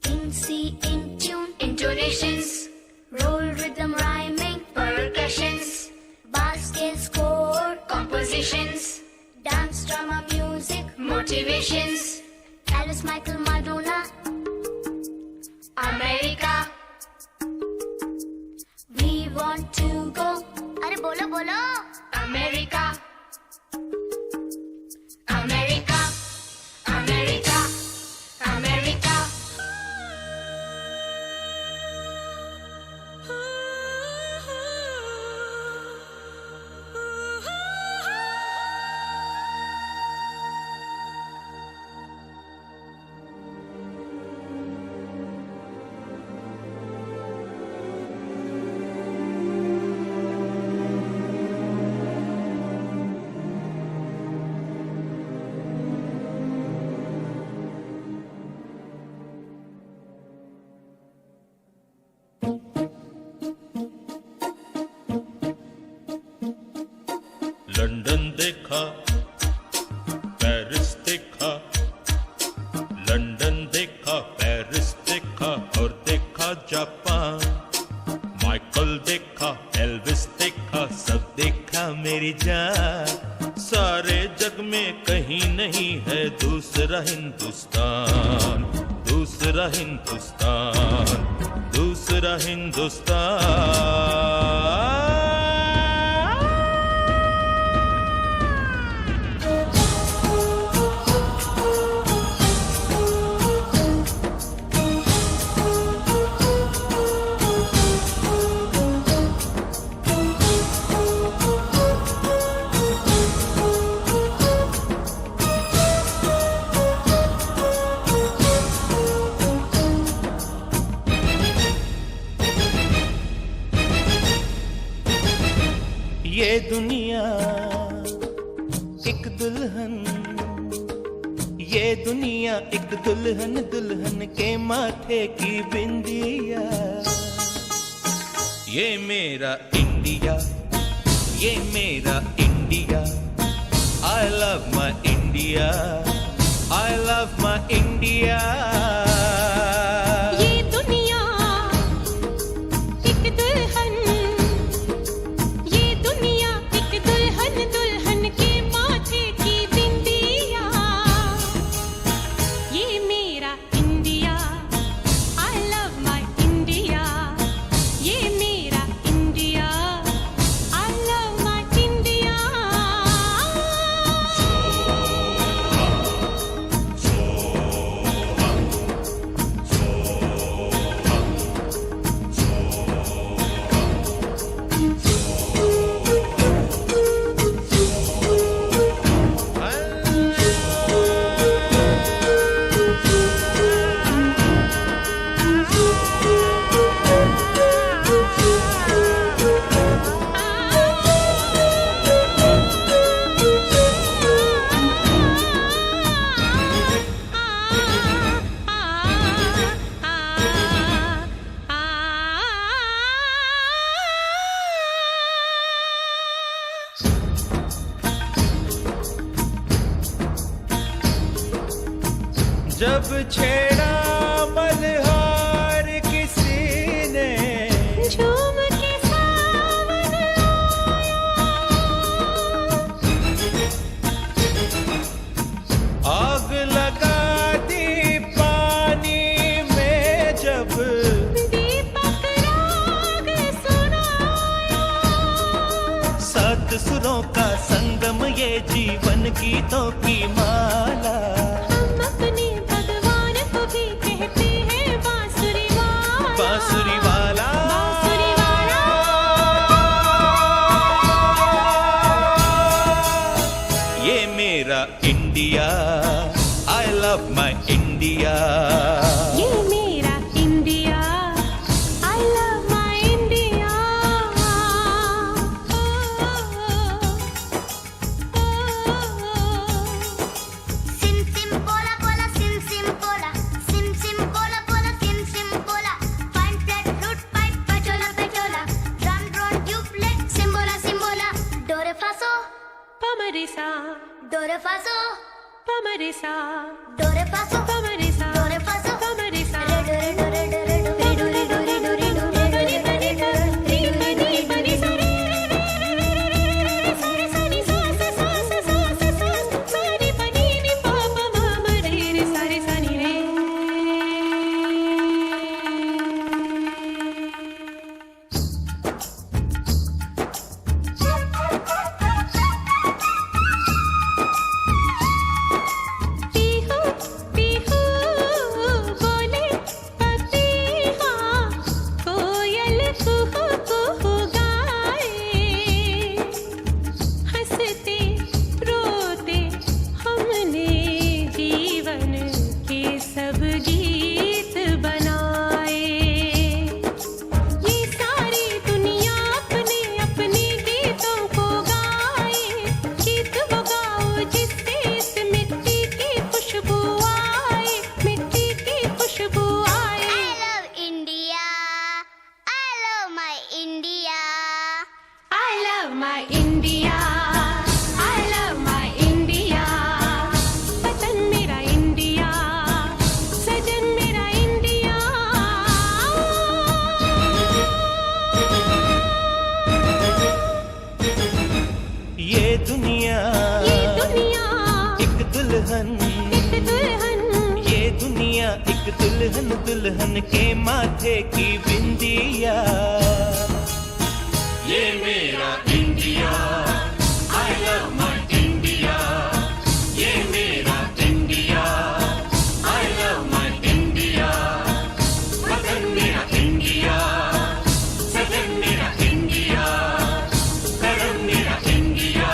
In C, in tune, intonations. Roll rhythm, rhyming, percussions. Bar scale score, compositions. Dance, drama, music, motivations. Alice, Michael, Madonna. America. We want to go. अरे बोलो बोलो. America. America. America. America. London देखा, पेरिस देखा, लंदन देखा, पेरिस देखा और देखा जापान। माइकल देखा, एल्विस देखा, सब देखा मेरी जान। सारे जग में कहीं नहीं है दूसरा हिंदुस्तान, दूसरा हिंदुस्तान, दूसरा हिंदुस्तान। ये दुनिया एक दुल्हन, ये दुनिया एक दुल्हन, दुल्हन के माथे की बिंदिया। ये मेरा इंडिया, ये मेरा India. I love my India, I love my India। ये दुनिया एक दुल्हन, ये दुनिया एक दुल्हन, दुल्हन के माथे की बिंदिया। ये मेरा India, I love my India। ये मेरा India, I love my India। जब छेड़ा मल्हार किसी ने, झूम के सावन आग लगा दी पानी में जब, दीपक राग सुनाया। सात सुरों का संगम संगम ये जीवन गीतों की माला। हम अपने भगवान को भी कहते हैं बांसुरी वाला, बांसुरी वाला, बांसुरी वाला। ये मेरा India, I love my India। ये मेरा India, I love my India। Sim sim bola bola sim sim bola, sim sim bola bola sim sim bola. Fine flat flute pipe pachola pachola, drum drone duplex simbola simbola. Do re fa so, पमरिसा, do re fa so, पमरिसा, do re fa so, पमरिसा, do re fa so, पमरिसा। re do re do re do re do re do re do re do re do re do re do re do re do re do re पनिसा रे सारे सानी सा सा सा सा सा सा सा सानी पनी नी पापा मामा रे रे सारे सानी रे। पीहू पीहू बोले पपीहा, कोयल कुहू कुहू गाए। हंसते रोते हमने जीवन के सब गीत बनाए। ये सारी दुनिया अपने अपने गीतों को गाए। गीत वो गाओ जिससे इस मिट्टी की खुशबू आए, मिट्टी की खुशबू आए। I love India, I love my India. I love my India, I love my India। वतन मेरा इंडिया, सजन मेरा इंडिया। ये दुनिया ये दुनिया एक दुल्हन, एक दुल्हन, ये दुनिया एक दुल्हन, दुल्हन के माथे की बिंदिया। ये मेरा India, I love my India। ये मेरा India, I love my India। वतन मेरा इंडिया, सजन मेरा इंडिया, धर्म मेरा इंडिया,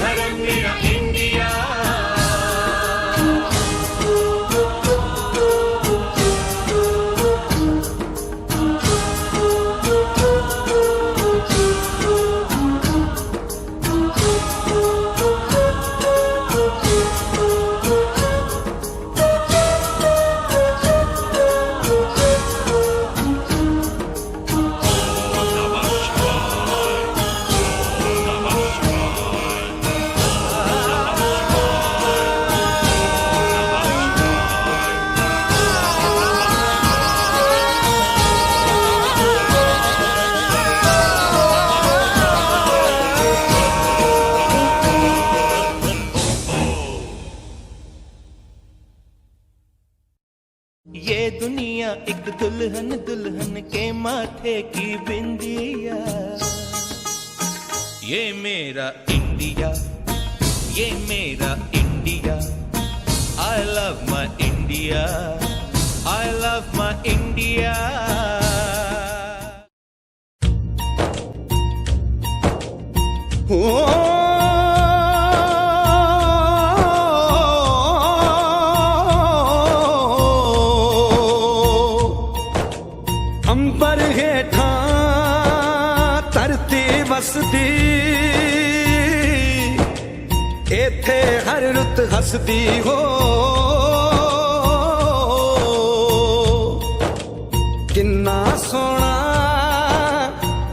धर्म मेरा इंडिया। ये दुनिया एक दुल्हन, दुल्हन के माथे की बिंदिया। ये मेरा इंडिया, ये मेरा India. I love my India, I love my India। अंबर हेठा धरती वसदी, एथे हर रुत हसदी हो। किन्ना सोना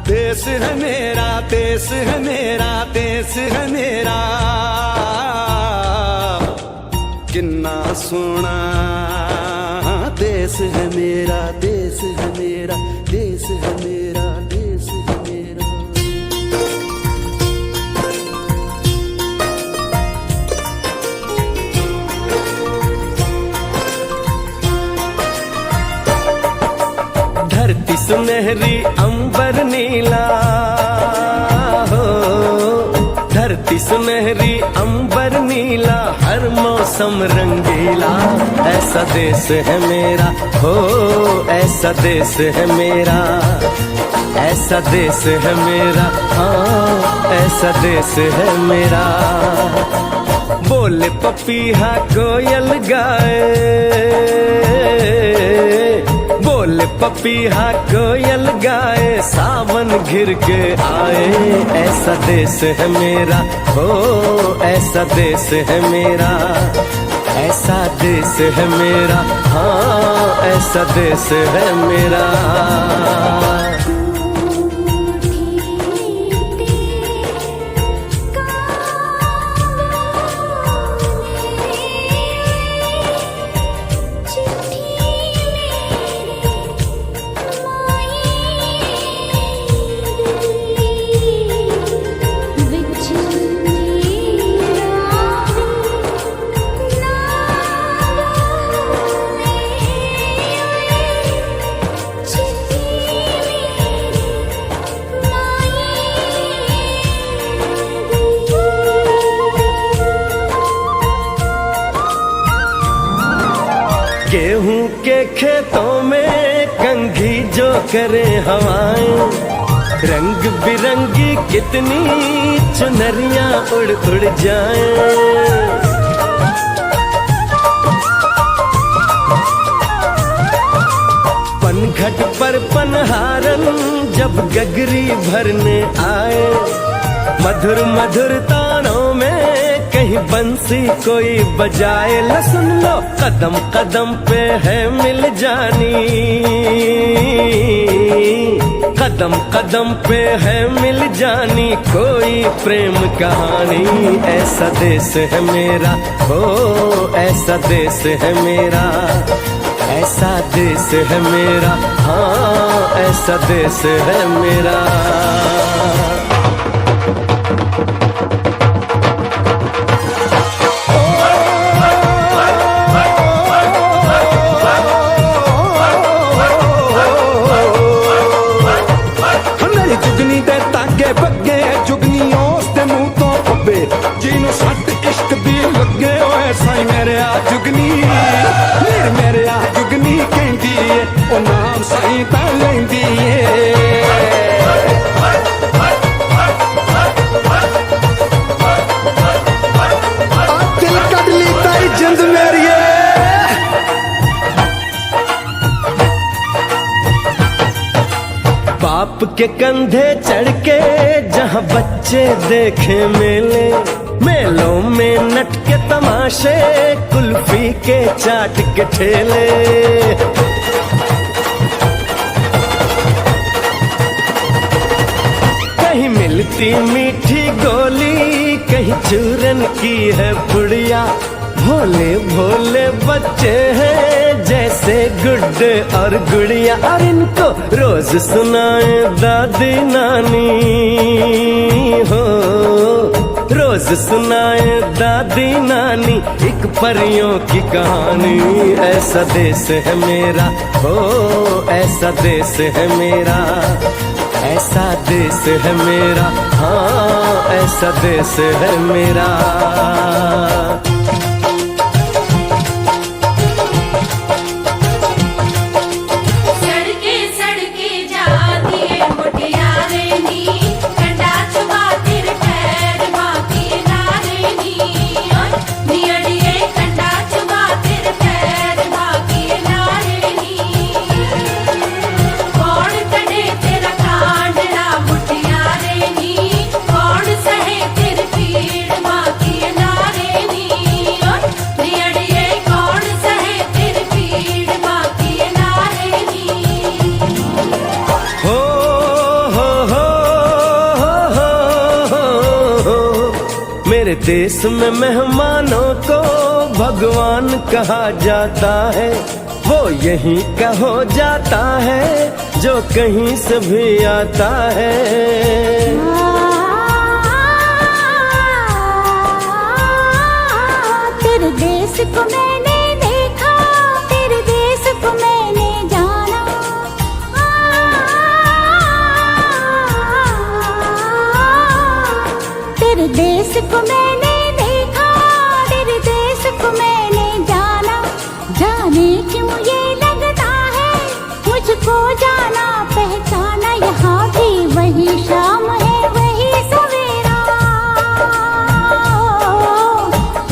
देश है मेरा, देश है मेरा, देश है मेरा। किन्ना सोना देश है मेरा, देश है मेरा, देश है मेरा, देश है मेरा। धरती सुनहरी अंबर नीला हो, धरती सुनहरी अंबर नीला, हर मौसम रंगीला। ऐसा देश है मेरा, हो ऐसा देश है मेरा, ऐसा देश है मेरा, हाँ ऐसा देश है मेरा। बोले पपीहा कोयल गाए, बोले पपीहा कोयल गाए, सावन घिर के आए। ऐसा देश है मेरा, हो ऐसा देश है मेरा, ऐसा देश है मेरा, हाँ ऐसा देश है मेरा। गेहूं के खेतों में कंघी जो करे हवाएं, रंग बिरंगी कितनी चुनरियां उड़ उड़ जाएं। पनघट पर पनहारन जब गगरी भरने आए, मधुर मधुर तानों में कहीं बंसी कोई बजाए। ल सुन लो कदम कदम पे है मिल जानी, कदम कदम पे है मिल जानी कोई प्रेम कहानी। ऐसा देश है मेरा, हो ऐसा देश है मेरा, ऐसा देश है मेरा, हाँ ऐसा देश है मेरा। ਜਿਹਨੂੰ ਸੱਟ ਇਸ਼ਕ ਦੀ ਲੱਗੇ ਓਏ ਸਾਈ ਮੇਰੇ ਆ ਜੁਗਨੀ, ਮੇਰੇ ਆ ਜੁਗਨੀ ਕਹਿੰਦੀ ਏ ਉਹ ਨਾਮ ਸਾਈ ਤਾਂ ਲੈਂਦੀ ਏ। ਆ ਦਿਲ ਕੱਢ ਲਈ ਤਾਈ ਜਿੰਦ ਮੇਰੀਏ। बाप के कंधे चढ़ के जहाँ बच्चे देखे मेले, मेलों में नट के तमाशे, कुल्फी के चाट के ठेले। कहीं मिलती मीठी गोली, कहीं चूरन की है पुड़िया। भोले भोले बच्चे हैं जैसे गुड्डे और गुड़िया, और इनको रोज सुनाए दादी नानी, हो रोज सुनाए दादी नानी एक परियों की कहानी। ऐसा देश है मेरा, हो ऐसा देश है मेरा, ऐसा देश है मेरा, हाँ ऐसा देश है मेरा। मेरे देश में मेहमानों को भगवान कहा जाता है, वो यहीं का हो जाता है जो कहीं से भी आता है। तेरे देश को मैंने देखा, तेरे देश को मैंने जाना। तेरे देश देश को मैंने देखा, तेरे देश को मैंने जाना, जाने क्यों ये लगता है मुझको जाना पहचाना। यहाँ भी वही शाम है वही सवेरा,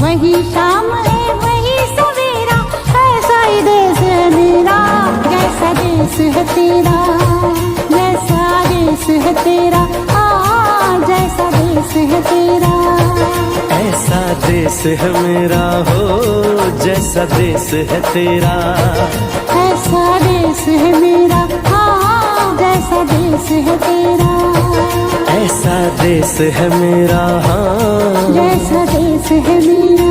वही शाम है वही सवेरा, ऐसा ही देश है मेरा, जैसा देश है तेरा, जैसा देश है तेरा, जैसा देश है तेरा। ऐसा देश है मेरा हो जैसा देश है तेरा, ऐसा देश है मेरा, हाँ जैसा देश है तेरा, ऐसा देश है मेरा, हाँ जैसा देश है मेरा।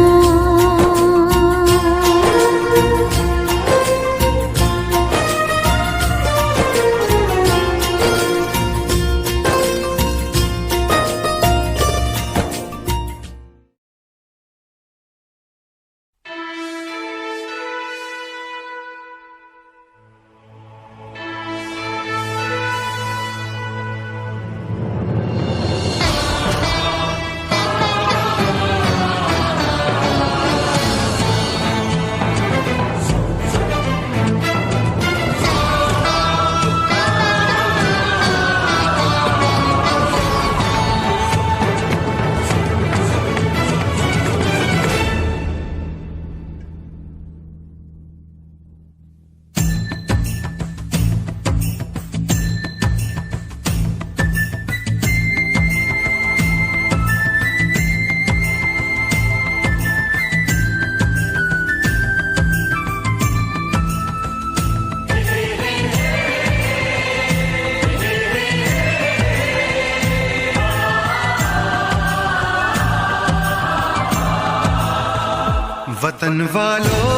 वतन वालों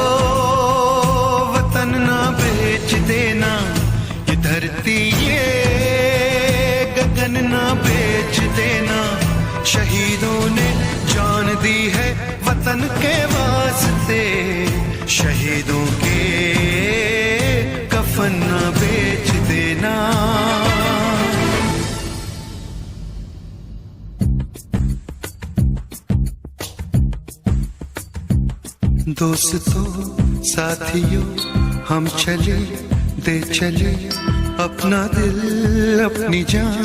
वतन ना बेच देना, ये धरती ये गगन ना बेच देना। शहीदों ने जान दी है वतन के वास्ते, शहीदों के कफन ना बेच देना। दोस्तों साथियों हम चले दे चले अपना दिल अपनी जान,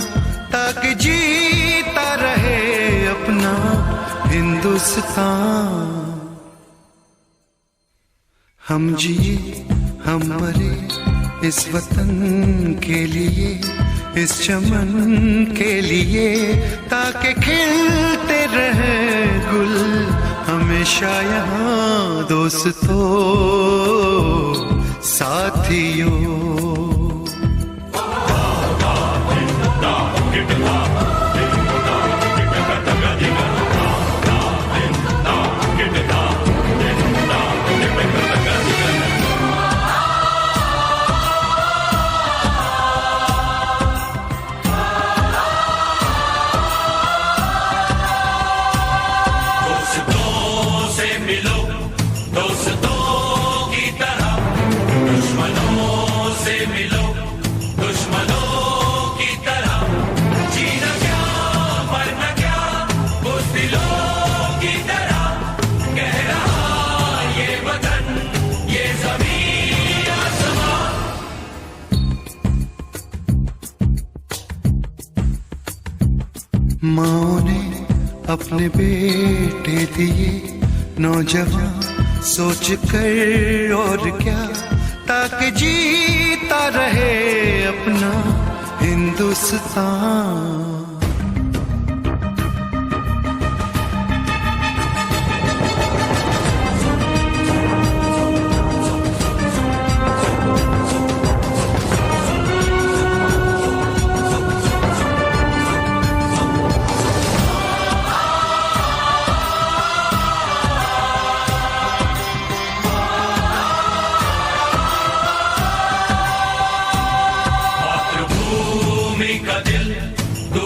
ताकि जीता रहे अपना हिंदुस्तान। हम जिए हम मरे इस वतन के लिए, इस चमन के लिए, ताकि खिलते रहे गुल हमेशा यहाँ। दोस्तों साथियों माँ ने अपने बेटे दिए नौजवान सोच कर और क्या, ताकि जीता रहे अपना हिंदुस्तान। का दिल तू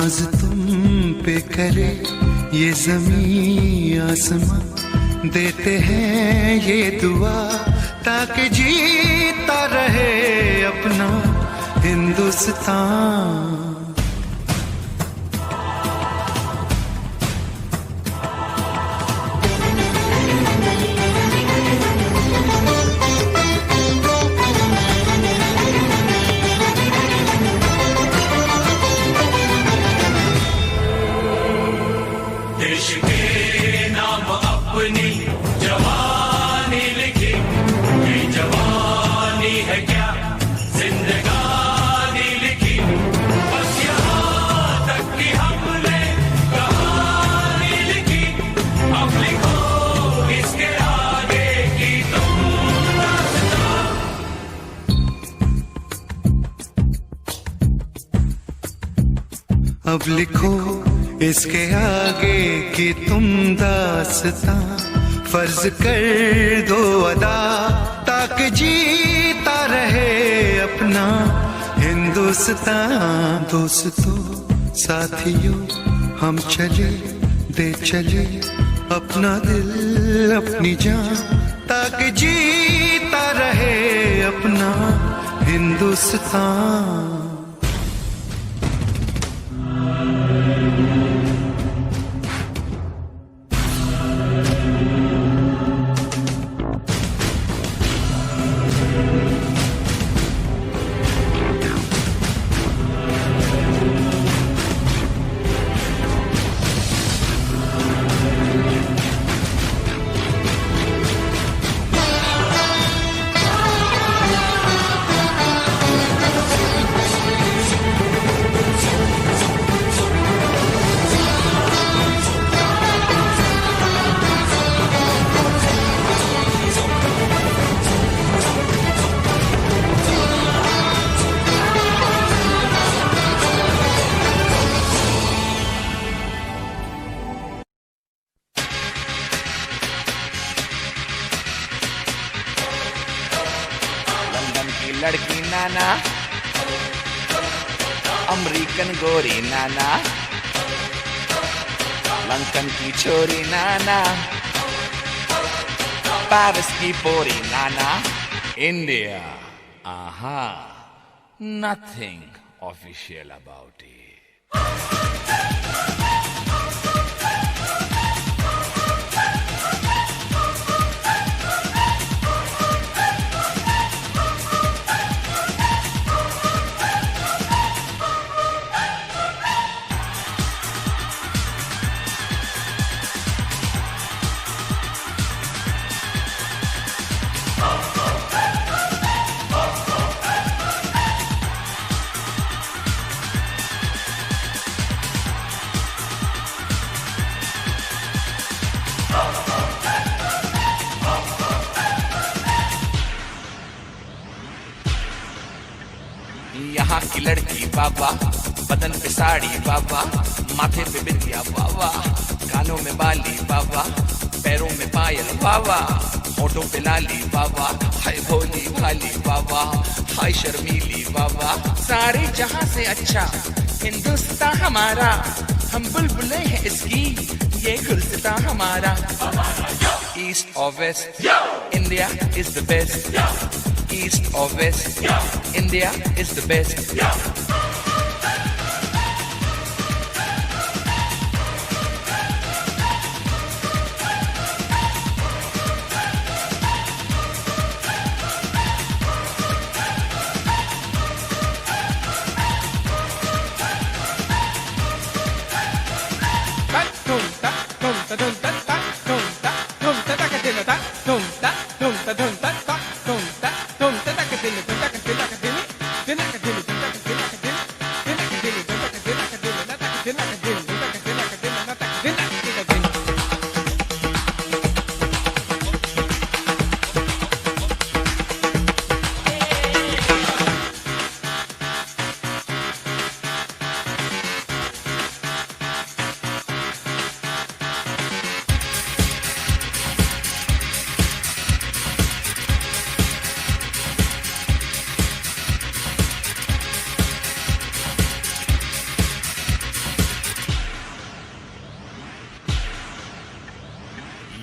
नाज तुम पे करे ये ज़मीं आसमां, देते हैं ये दुआ ताकि जीता रहे अपना हिंदुस्तान। देश के नाम अपनी जवानी लिखी, ये जवानी है क्या जिंदगानी लिखी, बस यहाँ तक कि हमने कहानी लिखी, अब लिखो इसके आगे की तुम दास्तां। अब लिखो इसके आगे की तुम दास्तां, फर्ज कर दो अदा ताकि जीता रहे अपना हिंदुस्तान। दोस्तों साथियों हम चले दे चले अपना दिल अपनी जान, ताकि जीता रहे अपना हिंदुस्तान। लड़की नाना, अमेरिकन गोरी नाना, लंदन की छोरी नाना, पेरिस की पोरी नाना, India, aha, nothing official about it. यहाँ की लड़की बाबा, बदन पे साड़ी बाबा, माथे पे बिंदिया बाबा, कानों में बाली बाबा, पैरों में पायल बाबा, होठों पे लाली बाबा, हाय भोली भाली बाबा, हाय शर्मीली बाबा। सारे जहां से अच्छा हिंदुस्तान हमारा, हम बुलबुले हैं इसकी, ये गुलसिता हमारा। ईस्ट और west, India is the best. East or west, India is the best.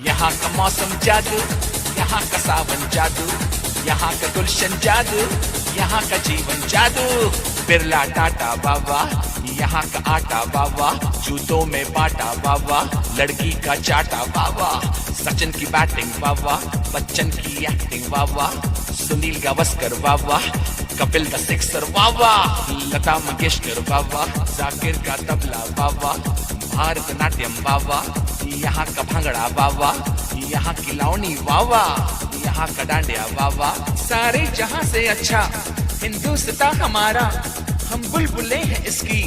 यहाँ का मौसम जादू, यहाँ का सावन जादू, यहाँ का गुलशन जादू, यहाँ का जीवन जादू। बिरला टाटा बाबा, यहाँ का आटा बाबा, जूतों में बाटा बाबा, लड़की का चाटा बाबा। सचिन की बैटिंग बाबा, बच्चन की एक्टिंग बाबा, सुनील गावस्कर बाबा, कपिल द सिक्सर बाबा, लता मंगेशकर बाबा, जाकिर का तबला बाबा, भारतनाट्यम बाबा, यहाँ का भांगड़ा बाबा, यहाँ की लावनी बाबा, यहाँ का डांडिया बाबा। सारे जहां से अच्छा हिंदुस्तान हमारा, हम बुलबुले हैं इसकी,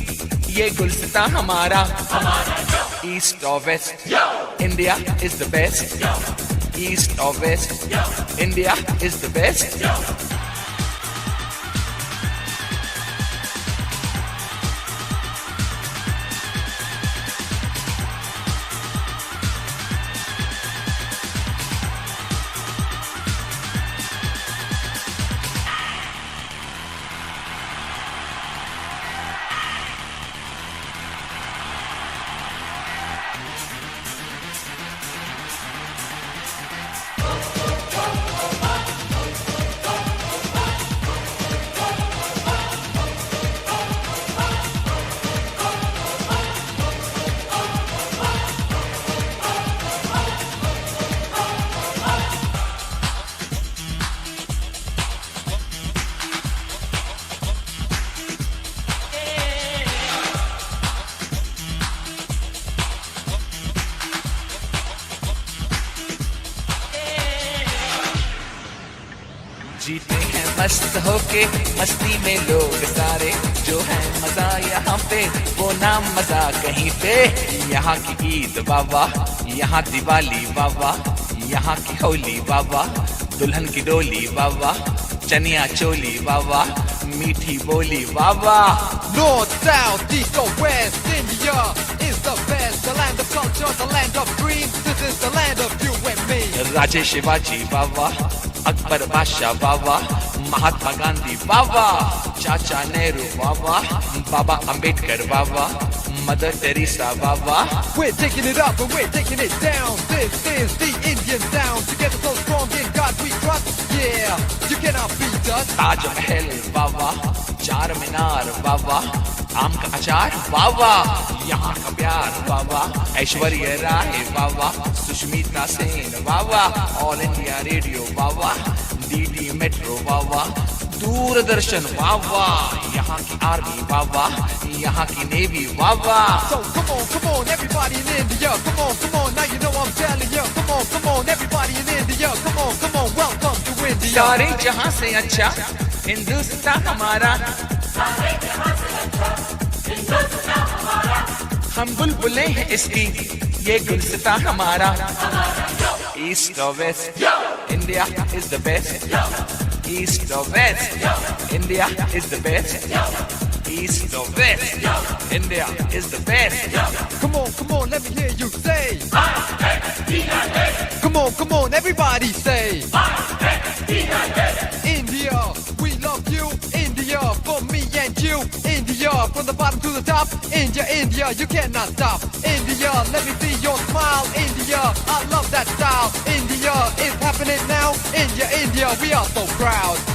ये गुलस्तान हमारा। ईस्ट और west, India is the best. East और west, India is the best. जीते हैं मस्त होके मस्ती में लोग सारे, जो है मजा यहाँ पे वो नाम मजा कहीं पे। यहाँ की ईद बाबा, यहाँ दिवाली बाबा, यहाँ की होली बाबा, दुल्हन की डोली बाबा, चनिया चोली बाबा, मीठी बोली बाबा। North, south, east or west, India is the best. The land of culture, the land of dreams. This is the land of you and me. राजे शिवाजी बाबा, अकबर बादशाह बाबा, महात्मा गांधी बाबा, चाचा नेहरू बाबा, बाबा अंबेडकर बाबा, मदर टेरेसा बाबा। We're taking it up and we're taking it down. This is the Indian sound. Together so strong in God we trust. Yeah, you cannot beat us. Taj Mahal बाबा, चार मीनार बाबा, आम का अचार बाबा, यहाँ का प्यार बाबा, ऐश्वर्या राय बाबा, सुष्मिता सेन बाबा, ऑल इंडिया रेडियो बाबा, डीडी मेट्रो बाबा, दूरदर्शन बाबा, यहाँ की आर्मी बाबा, यहाँ की navy Baba. So come on, everybody in India. Come on, now you know I'm telling you. Come on, everybody in India. Come on, welcome to India. सारे जहां से अच्छा हिंदुस्तान हमारा, हम बुलबुले हैं इसकी, ये गुलस्तान हमारा। ईस्ट और west, India is the best. East और west, India is the best. East or west, India is the best. Come on, let me hear you say. Come on, everybody say. India, we love you. India, for me and you. India, from the bottom to the top. India, you cannot stop. India, let me see your smile. India, I love that style. India, it's happening now. India, we are so proud.